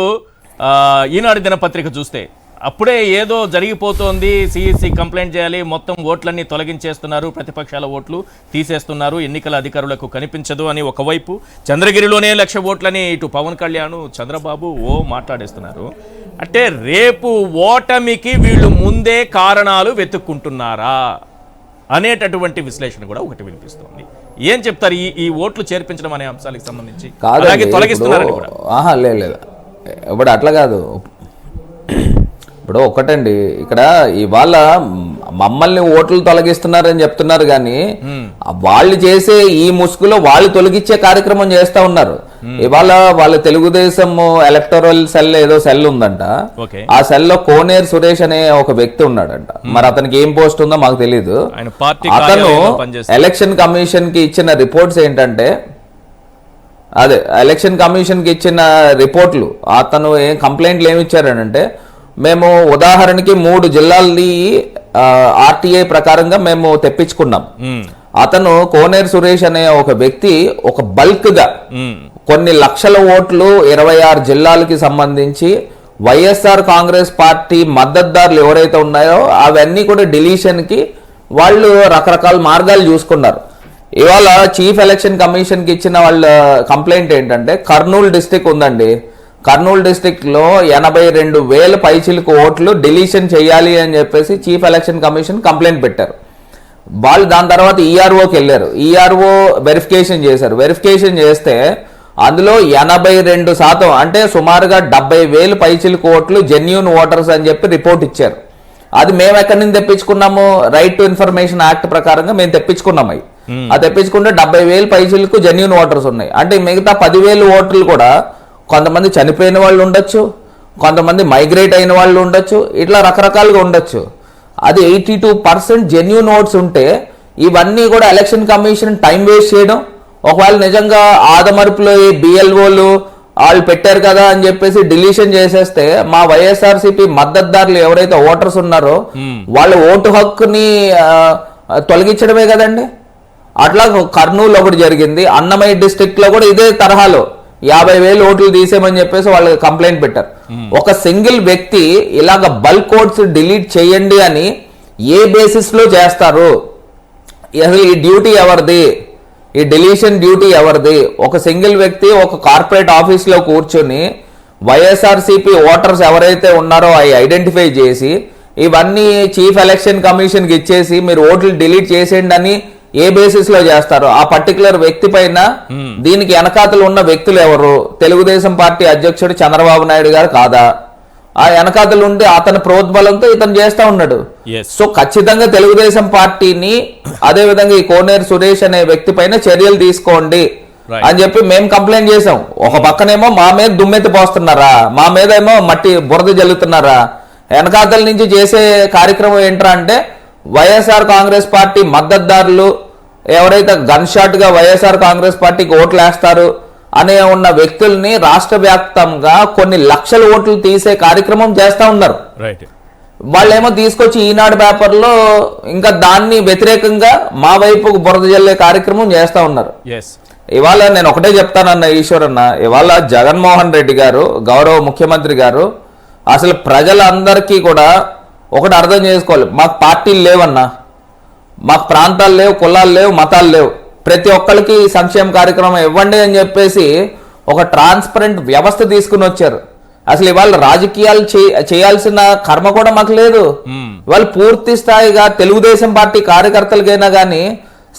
ఈనాడు దినపత్రిక చూస్తే అప్పుడే ఏదో జరిగిపోతోంది, సిఈసి కంప్లైంట్ చేయాలి, మొత్తం ఓట్లన్నీ తొలగించేస్తున్నారు, ప్రతిపక్షాల ఓట్లు తీసేస్తున్నారు, ఎన్నికల అధికారులకు కనిపించదు అని ఒకవైపు, చంద్రగిరిలోనే 1,00,000 ఓట్లని ఇటు పవన్ కళ్యాణ్ చంద్రబాబు మాట్లాడేస్తున్నారు. అంటే రేపు ఓటమికి వీళ్ళు ముందే కారణాలు వెతుక్కుంటున్నారా అనేటటువంటి విశ్లేషణ కూడా ఒకటి వినిపిస్తోంది. ఏం చెప్తారు ఈ ఓట్లు చేర్పించడం అనే అంశాలకు సంబంధించి? అలాగే తొలగిస్తున్నారని కూడా. లేదు ఇప్పుడు అట్లా కాదు. ఇప్పుడు ఒకటండి, ఇక్కడ ఇవాళ మమ్మల్ని ఓట్లు తొలగిస్తున్నారని చెప్తున్నారు కానీ వాళ్ళు చేసే ఈ ముసుగులో వాళ్ళు తొలగించే కార్యక్రమం చేస్తా ఉన్నారు. ఇవాళ వాళ్ళ తెలుగుదేశం ఎలక్టోరల్ సెల్ ఏదో సెల్ ఉందంట, ఆ సెల్ లో కోనేరు సురేష్ అనే ఒక వ్యక్తి ఉన్నాడంట. మరి అతనికి ఏం పోస్ట్ ఉందో మాకు తెలీదు. అతను ఎలక్షన్ కమిషన్ కి ఇచ్చిన రిపోర్ట్స్ ఏంటంటే, ఎలక్షన్ కమిషన్ కి ఇచ్చిన రిపోర్ట్లు, అతను ఏం కంప్లైంట్లు ఏమి ఇచ్చారనంటే, మేము ఉదాహరణకి 3 జిల్లాల్ని ఆర్టీఐ ప్రకారంగా మేము తెప్పించుకున్నాం. అతను కోనేరు సురేష్ అనే ఒక వ్యక్తి ఒక బల్క్ గా కొన్ని లక్షల ఓట్లు 26 జిల్లాలకి సంబంధించి వైఎస్ఆర్ కాంగ్రెస్ పార్టీ మద్దతుదారులు ఎవరైతే ఉన్నాయో అవన్నీ కూడా డిలీషన్ కి వాళ్ళు రకరకాల మార్గాలు చూసుకున్నారు. ఇవాళ చీఫ్ ఎలక్షన్ కమిషన్ కి ఇచ్చిన వాళ్ళ కంప్లైంట్ ఏంటంటే, కర్నూలు డిస్టిక్ ఉందండి, కర్నూలు డిస్టిక్ లో 82,000 పైచిలకు ఓట్లు డిలీషన్ చేయాలి అని చెప్పేసి చీఫ్ ఎలక్షన్ కమిషన్ కంప్లైంట్ పెట్టారు. వాళ్ళు దాని తర్వాత ఈఆర్ఓకి వెళ్ళారు, ఈఆర్ఓ వెరిఫికేషన్ చేశారు. వెరిఫికేషన్ చేస్తే అందులో 82% అంటే సుమారుగా 70,000 పైచిలకు ఓట్లు జెన్యూన్ ఓటర్స్ అని చెప్పి రిపోర్ట్ ఇచ్చారు. అది మేము ఎక్కడి నుంచి తెప్పించుకున్నాము? రైట్ టు ఇన్ఫర్మేషన్ యాక్ట్ ప్రకారంగా మేము తెప్పించుకున్నాం. అది తెప్పించుకుంటే 70,000 పైచిలకు జెన్యూన్ ఓటర్స్ ఉన్నాయి. అంటే మిగతా 10,000 ఓట్లు కూడా కొంతమంది చనిపోయిన వాళ్ళు ఉండొచ్చు, కొంతమంది మైగ్రేట్ అయిన వాళ్ళు ఉండొచ్చు, ఇట్లా రకరకాలుగా ఉండొచ్చు. అది 82% జెన్యూన్ ఓట్స్ ఉంటే ఇవన్నీ కూడా ఎలక్షన్ కమిషన్ టైం వేస్ట్ చేయడం, ఒకవేళ నిజంగా ఆదమరుపులో ఈ బిఎల్ఓలు వాళ్ళు పెట్టారు కదా అని చెప్పేసి డిలీషన్ చేసేస్తే మా వైఎస్ఆర్సీపీ మద్దతుదారులు ఎవరైతే ఓటర్స్ ఉన్నారో వాళ్ళ ఓటు హక్కుని తొలగించడమే కదండి. అట్లా కర్నూలు ఒకటి జరిగింది. అన్నమయ్య డిస్ట్రిక్ట్ లో కూడా ఇదే తరహాలో 50,000 ఓట్లు తీసేమని చెప్పేసి వాళ్ళు కంప్లైంట్ పెట్టారు. ఒక సింగిల్ వ్యక్తి ఇలాగ బల్క్ ఓట్స్ డిలీట్ చేయండి అని ఏ బేసిస్ లో చేస్తారు? అసలు ఈ డ్యూటీ ఎవరిది? ఈ డిలీషన్ డ్యూటీ ఎవరిది? ఒక సింగిల్ వ్యక్తి ఒక కార్పొరేట్ ఆఫీస్ లో కూర్చొని వైఎస్ఆర్సీపీ ఓటర్స్ ఎవరైతే ఉన్నారో అవి ఐడెంటిఫై చేసి ఇవన్నీ చీఫ్ ఎలక్షన్ కమిషన్ కి ఇచ్చేసి మీరు ఓట్లు డిలీట్ చేసేయండి అని ఏ బేసిస్ లో చేస్తారు? ఆ పర్టికులర్ వ్యక్తి పైన దీనికి వెనకాతలు ఉన్న వ్యక్తులు ఎవరు? తెలుగుదేశం పార్టీ అధ్యక్షుడు చంద్రబాబు నాయుడు గారు కాదా? ఆ వెనకాతలు ఉండి అతని ప్రోద్బలంతో ఇతను చేస్తా ఉన్నాడు. సో ఖచ్చితంగా తెలుగుదేశం పార్టీని అదే విధంగా ఈ కోనేరు సురేష్ అనే వ్యక్తి పైన చర్యలు తీసుకోండి అని చెప్పి మేము కంప్లైంట్ చేసాం. ఒక పక్కనేమో మా మీద దుమ్మెత్తి పోస్తున్నారా, మా మీద ఏమో మట్టి బురద జల్లుతున్నారా. వెనకాతల నుంచి చేసే కార్యక్రమం ఏంట్రా అంటే వైఎస్ఆర్ కాంగ్రెస్ పార్టీ మద్దతుదారులు ఎవరైతే గన్ షాట్ గా వైఎస్ఆర్ కాంగ్రెస్ పార్టీకి ఓట్లు వేస్తారు అనే ఉన్న వ్యక్తుల్ని రాష్ట్ర వ్యాప్తంగా కొన్ని లక్షల ఓట్లు తీసే కార్యక్రమం చేస్తా ఉన్నారు. వాళ్ళేమో తీసుకొచ్చి ఈనాడు పేపర్లో ఇంకా దాన్ని వ్యతిరేకంగా మా వైపుకు బురద జల్లే కార్యక్రమం చేస్తా ఉన్నారు. ఇవాళ నేను ఒకటే చెప్తానన్న ఈశ్వరన్న, ఇవాళ జగన్మోహన్ రెడ్డి గారు గౌరవ ముఖ్యమంత్రి గారు అసలు ప్రజలందరికీ కూడా ఒకటి అర్థం చేసుకోవాలి. మాకు పార్టీలు లేవన్నా, మాకు ప్రాంతాలు లేవు, కులాలు లేవు, మతాలు లేవు, ప్రతి ఒక్కరికి సంక్షేమ కార్యక్రమం ఇవ్వండి అని చెప్పేసి ఒక ట్రాన్స్పరెంట్ వ్యవస్థ తీసుకుని వచ్చారు. అసలు ఇవాళ రాజకీయాలు చేయాల్సిన కర్మ కూడా మాకు లేదు. వాళ్ళు పూర్తి స్థాయిగా తెలుగుదేశం పార్టీ కార్యకర్తలకైనా కానీ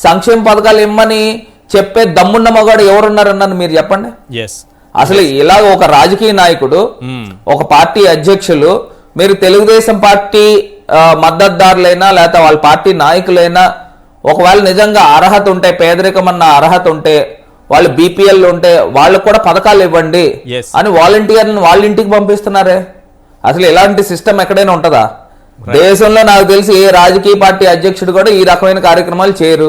సంక్షేమ పథకాలు ఇమ్మని చెప్పే దమ్మున్న మగాడు ఎవరున్నారన్నారు మీరు చెప్పండి. అసలు ఇలా ఒక రాజకీయ నాయకుడు, ఒక పార్టీ అధ్యక్షులు, మీరు తెలుగుదేశం పార్టీ మద్దతుదారులైనా లేకపోతే వాళ్ళ పార్టీ నాయకులైనా ఒకవేళ నిజంగా అర్హత ఉంటే, పేదరికం అన్న అర్హత ఉంటే, వాళ్ళు బీపీఎల్ ఉంటే వాళ్ళకు కూడా పథకాలు ఇవ్వండి అని వాలంటీర్ని వాళ్ళ ఇంటికి పంపిస్తున్నారే. అసలు ఇలాంటి సిస్టమ్ ఎక్కడైనా ఉంటుందా దేశంలో? నాకు తెలిసి ఏ రాజకీయ పార్టీ అధ్యక్షుడు కూడా ఈ రకమైన కార్యక్రమాలు చేయరు.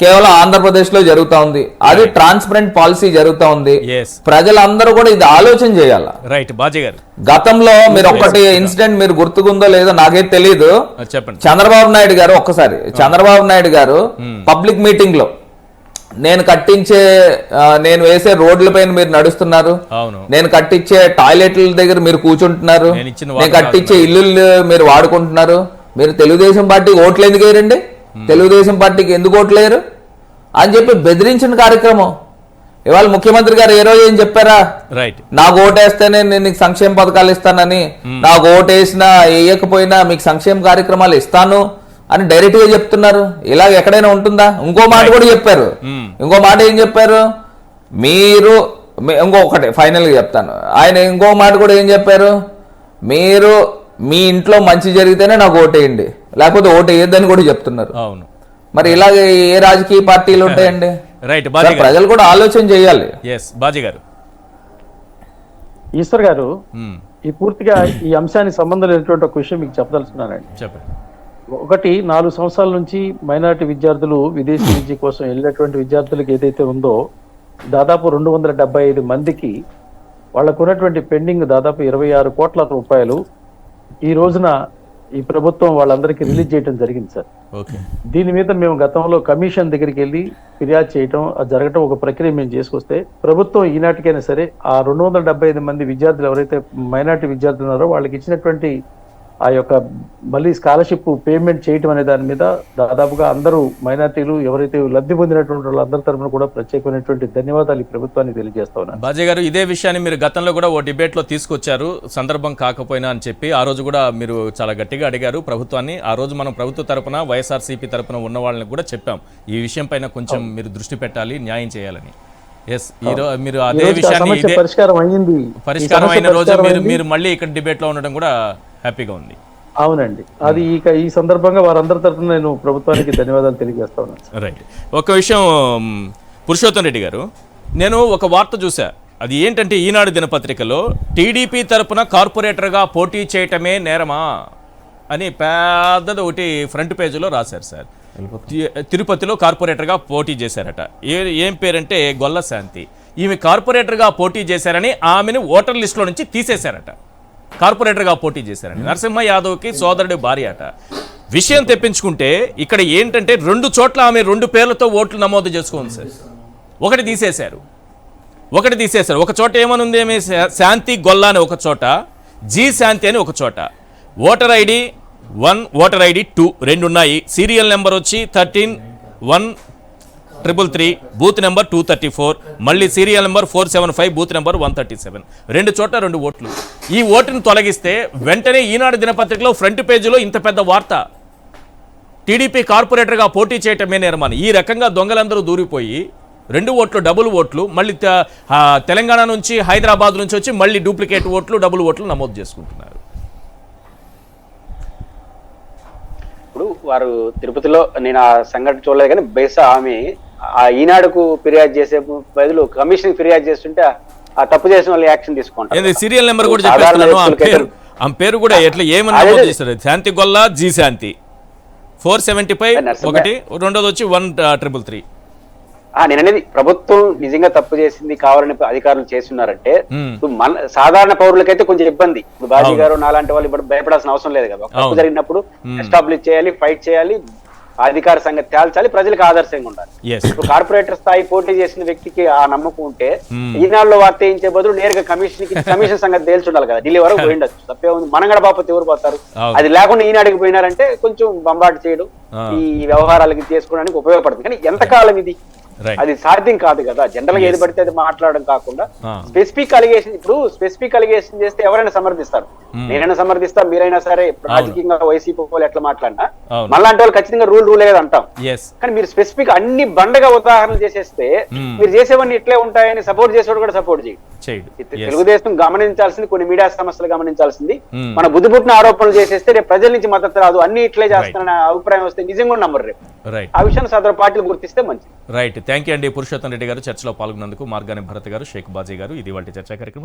కేవలం ఆంధ్రప్రదేశ్ లో జరుగుతా ఉంది. అది ట్రాన్స్పరెంట్ పాలసీ జరుగుతా ఉంది. ప్రజలందరూ కూడా ఇది ఆలోచన చేయాలి. గతంలో మీరు ఒకటి ఇన్సిడెంట్ మీరు గుర్తుకుందో లేదో నాకైతే తెలియదు. చంద్రబాబు నాయుడు గారు ఒక్కసారి పబ్లిక్ మీటింగ్ లో నేను వేసే రోడ్ల పైన మీరు నడుస్తున్నారు, నేను కట్టించే టాయిలెట్ల దగ్గర మీరు కూర్చుంటున్నారు, నేను కట్టించే ఇల్లు మీరు వాడుకుంటున్నారు, మీరు తెలుగుదేశం పార్టీకి ఓట్లు ఎందుకు వేయరండి, తెలుగుదేశం పార్టీకి ఎందుకు ఓట్లు వేయరు అని చెప్పి బెదిరించిన కార్యక్రమం. ఇవాళ ముఖ్యమంత్రి గారు ఏ రోజు ఏం చెప్పారా? నాకు ఓటేస్తేనే నేను నీకు సంక్షేమ పథకాలు ఇస్తానని, నాకు ఓటేసినా వేయకపోయినా మీకు సంక్షేమ కార్యక్రమాలు ఇస్తాను అని డైరెక్ట్ గా చెప్తున్నారు. ఇలా ఎక్కడైనా ఉంటుందా? ఇంకో మాట కూడా చెప్పారు. ఇంకో మాట ఏం చెప్పారు? ఇంకొకటి ఫైనల్ గా చెప్తాను. ఆయన ఇంకో మాట కూడా ఏం చెప్పారు? మీరు మీ ఇంట్లో మంచి జరిగితేనే నాకు ఓటేయండి, లేకపోతే ఓటేయద్దని కూడా చెప్తున్నారు. మరి ఇలాగే ఏ రాజకీయ పార్టీలు ఉంటాయండి? ప్రజలు కూడా ఆలోచన చేయాలి. ఈశ్వర్ గారు, ఈ పూర్తిగా ఈ అంశానికి సంబంధం లేనటువంటి ఒక విషయం మీకు చెప్పదలుచుకున్నానండి. చెప్పండి. ఒకటి, 4 సంవత్సరాల నుంచి మైనారిటీ విద్యార్థులు విదేశీ విద్య కోసం వెళ్ళినటువంటి విద్యార్థులకు ఏదైతే ఉందో దాదాపు 275 మందికి వాళ్ళకు ఉన్నటువంటి పెండింగ్ దాదాపు 26 కోట్ల రూపాయలు ఈ రోజున ఈ ప్రభుత్వం వాళ్ళందరికీ రిలీజ్ చేయడం జరిగింది సార్. దీని మీద మేము గతంలో కమిషన్ దగ్గరికి వెళ్ళి ఫిర్యాదు చేయటం, అది జరగటం ఒక ప్రక్రియ మేము చేసుకొస్తే ప్రభుత్వం ఈనాటికైనా సరే ఆ 275 మంది విద్యార్థులు ఎవరైతే మైనారిటీ విద్యార్థులు ఉన్నారో వాళ్ళకి ఇచ్చినటువంటి ఆ యొక్క మళ్ళీ స్కాలర్షిప్ పేమెంట్ చేయటం అనే దాని మీద దాదాపుగా అందరూ మైనార్టీలు ఎవరైతే లబ్ధి పొందినటువంటి వాళ్ళందరి తరఫున కూడా ప్రత్యేకమైనటువంటి ధన్యవాదాలు ఈ ప్రభుత్వానికి తెలియజేస్తా ఉన్నాను. బాజీ గారు, ఇదే విషయాన్ని మీరు గతంలో కూడా ఓ డిబేట్ లో తీసుకొచ్చారు, సందర్భం కాకపోయినా అని చెప్పి. ఆ రోజు కూడా మీరు చాలా గట్టిగా అడిగారు ప్రభుత్వాన్ని. ఆ రోజు మనం ప్రభుత్వ తరపున, వైఎస్ఆర్సీపీ తరపున ఉన్న వాళ్ళని కూడా చెప్పాం ఈ విషయం పైన కొంచెం మీరు దృష్టి పెట్టాలి, న్యాయం చేయాలని. మీరు అదే విషయాన్ని పరిష్కారం అయిన రోజు మీరు మళ్ళీ ఇక్కడ డిబేట్ లో ఉండడం కూడా హ్యాపీగా ఉంది. అవునండి, అది ఇక ఈ సందర్భంగా వారందరి తరఫున నేను ప్రభుత్వానికి ధన్యవాదాలు తెలియజేస్తా ఉన్నాను. రైట్. ఒక విషయం పురుషోత్తం రెడ్డి గారు, నేను ఒక వార్త చూసా. అది ఏంటంటే ఈనాడు దినపత్రికలో టీడీపీ తరపున కార్పొరేటర్గా పోటీ చేయటమే నేరమా అని పెద్దది ఒకటి ఫ్రంట్ పేజీలో రాశారు సార్. తిరుపతిలో కార్పొరేటర్గా పోటీ చేశారట. ఏం పేరంటే గొల్ల శాంతి. ఈమె కార్పొరేటర్గా పోటీ చేశారని ఆమెను ఓటర్ లిస్టులో నుంచి తీసేశారట. కార్పొరేటర్గా పోటీ చేశారని. నరసింహ యాదవ్కి సోదరుడి భార్య అట. విషయం తెప్పించుకుంటే ఇక్కడ ఏంటంటే 2 చోట్ల ఆమె 2 పేర్లతో ఓట్లు నమోదు చేసుకోండి సార్. ఒకటి తీసేశారు. ఒక చోట ఏమనుంది, ఏమి శాంతి గొల్ల అని ఒక చోట, జీ శాంతి అని ఒక చోట. ఓటర్ ఐడి 1, ఓటర్ ఐడి 2 2 ఉన్నాయి. సీరియల్ నెంబర్ వచ్చి 13-133, బూత్ నెంబర్ 234, మళ్ళీ సీరియల్ నెంబర్ 475, బూత్ నెంబర్ 137. 2 చోట్ల 2 ఓట్లు. ఈ ఓటును తొలగిస్తే వెంటనే ఈనాడు దినపత్రికలో ఫ్రంట్ పేజీలో ఇంత పెద్ద వార్త, టీడీపీ కార్పొరేటర్గా పోటీ చేయటమే నేరమని. ఈ రకంగా దొంగలందరూ దూరిపోయి 2 ఓట్లు డబుల్ ఓట్లు, మళ్ళీ తెలంగాణ నుంచి, హైదరాబాద్ నుంచి వచ్చి మళ్ళీ డూప్లికేట్ ఓట్లు, డబుల్ ఓట్లు నమోదు చేసుకుంటున్నారు. ఇప్పుడు వారు తిరుపతిలో, నేను ఆ సంఘటన చూడలేదు కానీ బహుశా ఆమె ఆ ఈనాడుకు ఫిర్యాదు చేసే బదులు కమిషన్ ఫిర్యాదు చేస్తుంటే ఆ తప్పు చేసిన వాళ్ళు యాక్షన్ తీసుకుంటారు. సీరియల్ నెంబర్ కూడా చెప్పేస్తున్నాను, ఆ పేరు కూడా ఎట్లా ఏమని నమోదు చేస్తారు? శాంతి గొల్ల, జీ శాంతి, 475 ఒకటి, రెండోది వచ్చి 1333. నేను అనేది ప్రభుత్వం నిజంగా తప్పు చేసింది కావాలని అధికారులు చేస్తున్నారంటే మన సాధారణ పౌరులకైతే కొంచెం ఇబ్బంది. ఇప్పుడు బాజీ గారు నాలాంటి వాళ్ళు ఇప్పుడు భయపడాల్సిన అవసరం లేదు కదా. తప్పు జరిగినప్పుడు ఎస్టాబ్లిష్ చేయాలి, ఫైట్ చేయాలి, అధికార సంగతి తేల్చాలి, ప్రజలకు ఆదర్శంగా ఉండాలి. ఇప్పుడు కార్పొరేటర్ స్థాయి పోటీ చేసిన వ్యక్తికి ఆ నమ్మకం ఉంటే ఈనాడులో వార్త వేయించే బదులు నేరుగా కమిషన్ సంగతి తేల్చి ఉండాలి కదా. ఢిల్లీ వరకు పోయిండొచ్చు, తప్పే ఉంది. మనగడ బాపతి ఎవరు పోతారు? అది లేకుండా ఈనాడుకి పోయినారంటే కొంచెం బంబాటు చేయడం, ఈ వ్యవహారాలకి చేసుకోవడానికి ఉపయోగపడుతుంది. కానీ ఎంతకాలం ఇది? Right. అది సాధ్యం కాదు కదా. జనరల్ గా ఏది పడితే అది మాట్లాడడం కాకుండా Ah. స్పెసిఫిక్ అలిగేషన్ చేస్తే ఎవరైనా సమర్థిస్తారు. నేనైనా సమర్థిస్తా, మీరైనా సరే. రాజకీయంగా వైసీపీ వాళ్ళు ఎట్లా మాట్లాడినా అవును. మళ్ళాంటి వాళ్ళు ఖచ్చితంగా రూలే అంటాం. Yes. కానీ మీరు స్పెసిఫిక్ అన్ని బండగా ఉదాహరణలు చేసేస్తే మీరు చేసేవన్నీ ఇట్లే ఉంటాయని సపోర్ట్ చేసేవాడు కూడా సపోర్ట్ చేయడు. Yes. తెలుగుదేశం గమనించాల్సింది, కొన్ని మీడియా సమస్యలు గమనించాల్సింది. Hmm. మన బుద్ధిపుట్టిన ఆరోపణలు చేసేస్తే రేపు ప్రజల నుంచి మద్దతు రాదు, అన్ని ఇట్లే చేస్తానన్న అభిప్రాయం వస్తే నిజంగా నమ్మరు రేపు. రైట్ ఆ విషయాన్ని సదరు పార్టీలు గుర్తిస్తే మంచిది. రైట్ థ్యాంక్ యూ అండి పురుషోత్తం రెడ్డి గారు చర్చలో పాల్గొన్నందుకు. మార్గాని భరత్ గారు, షేక్ బాజీ గారు. ఇది వాటి చర్చా కార్యక్రమం.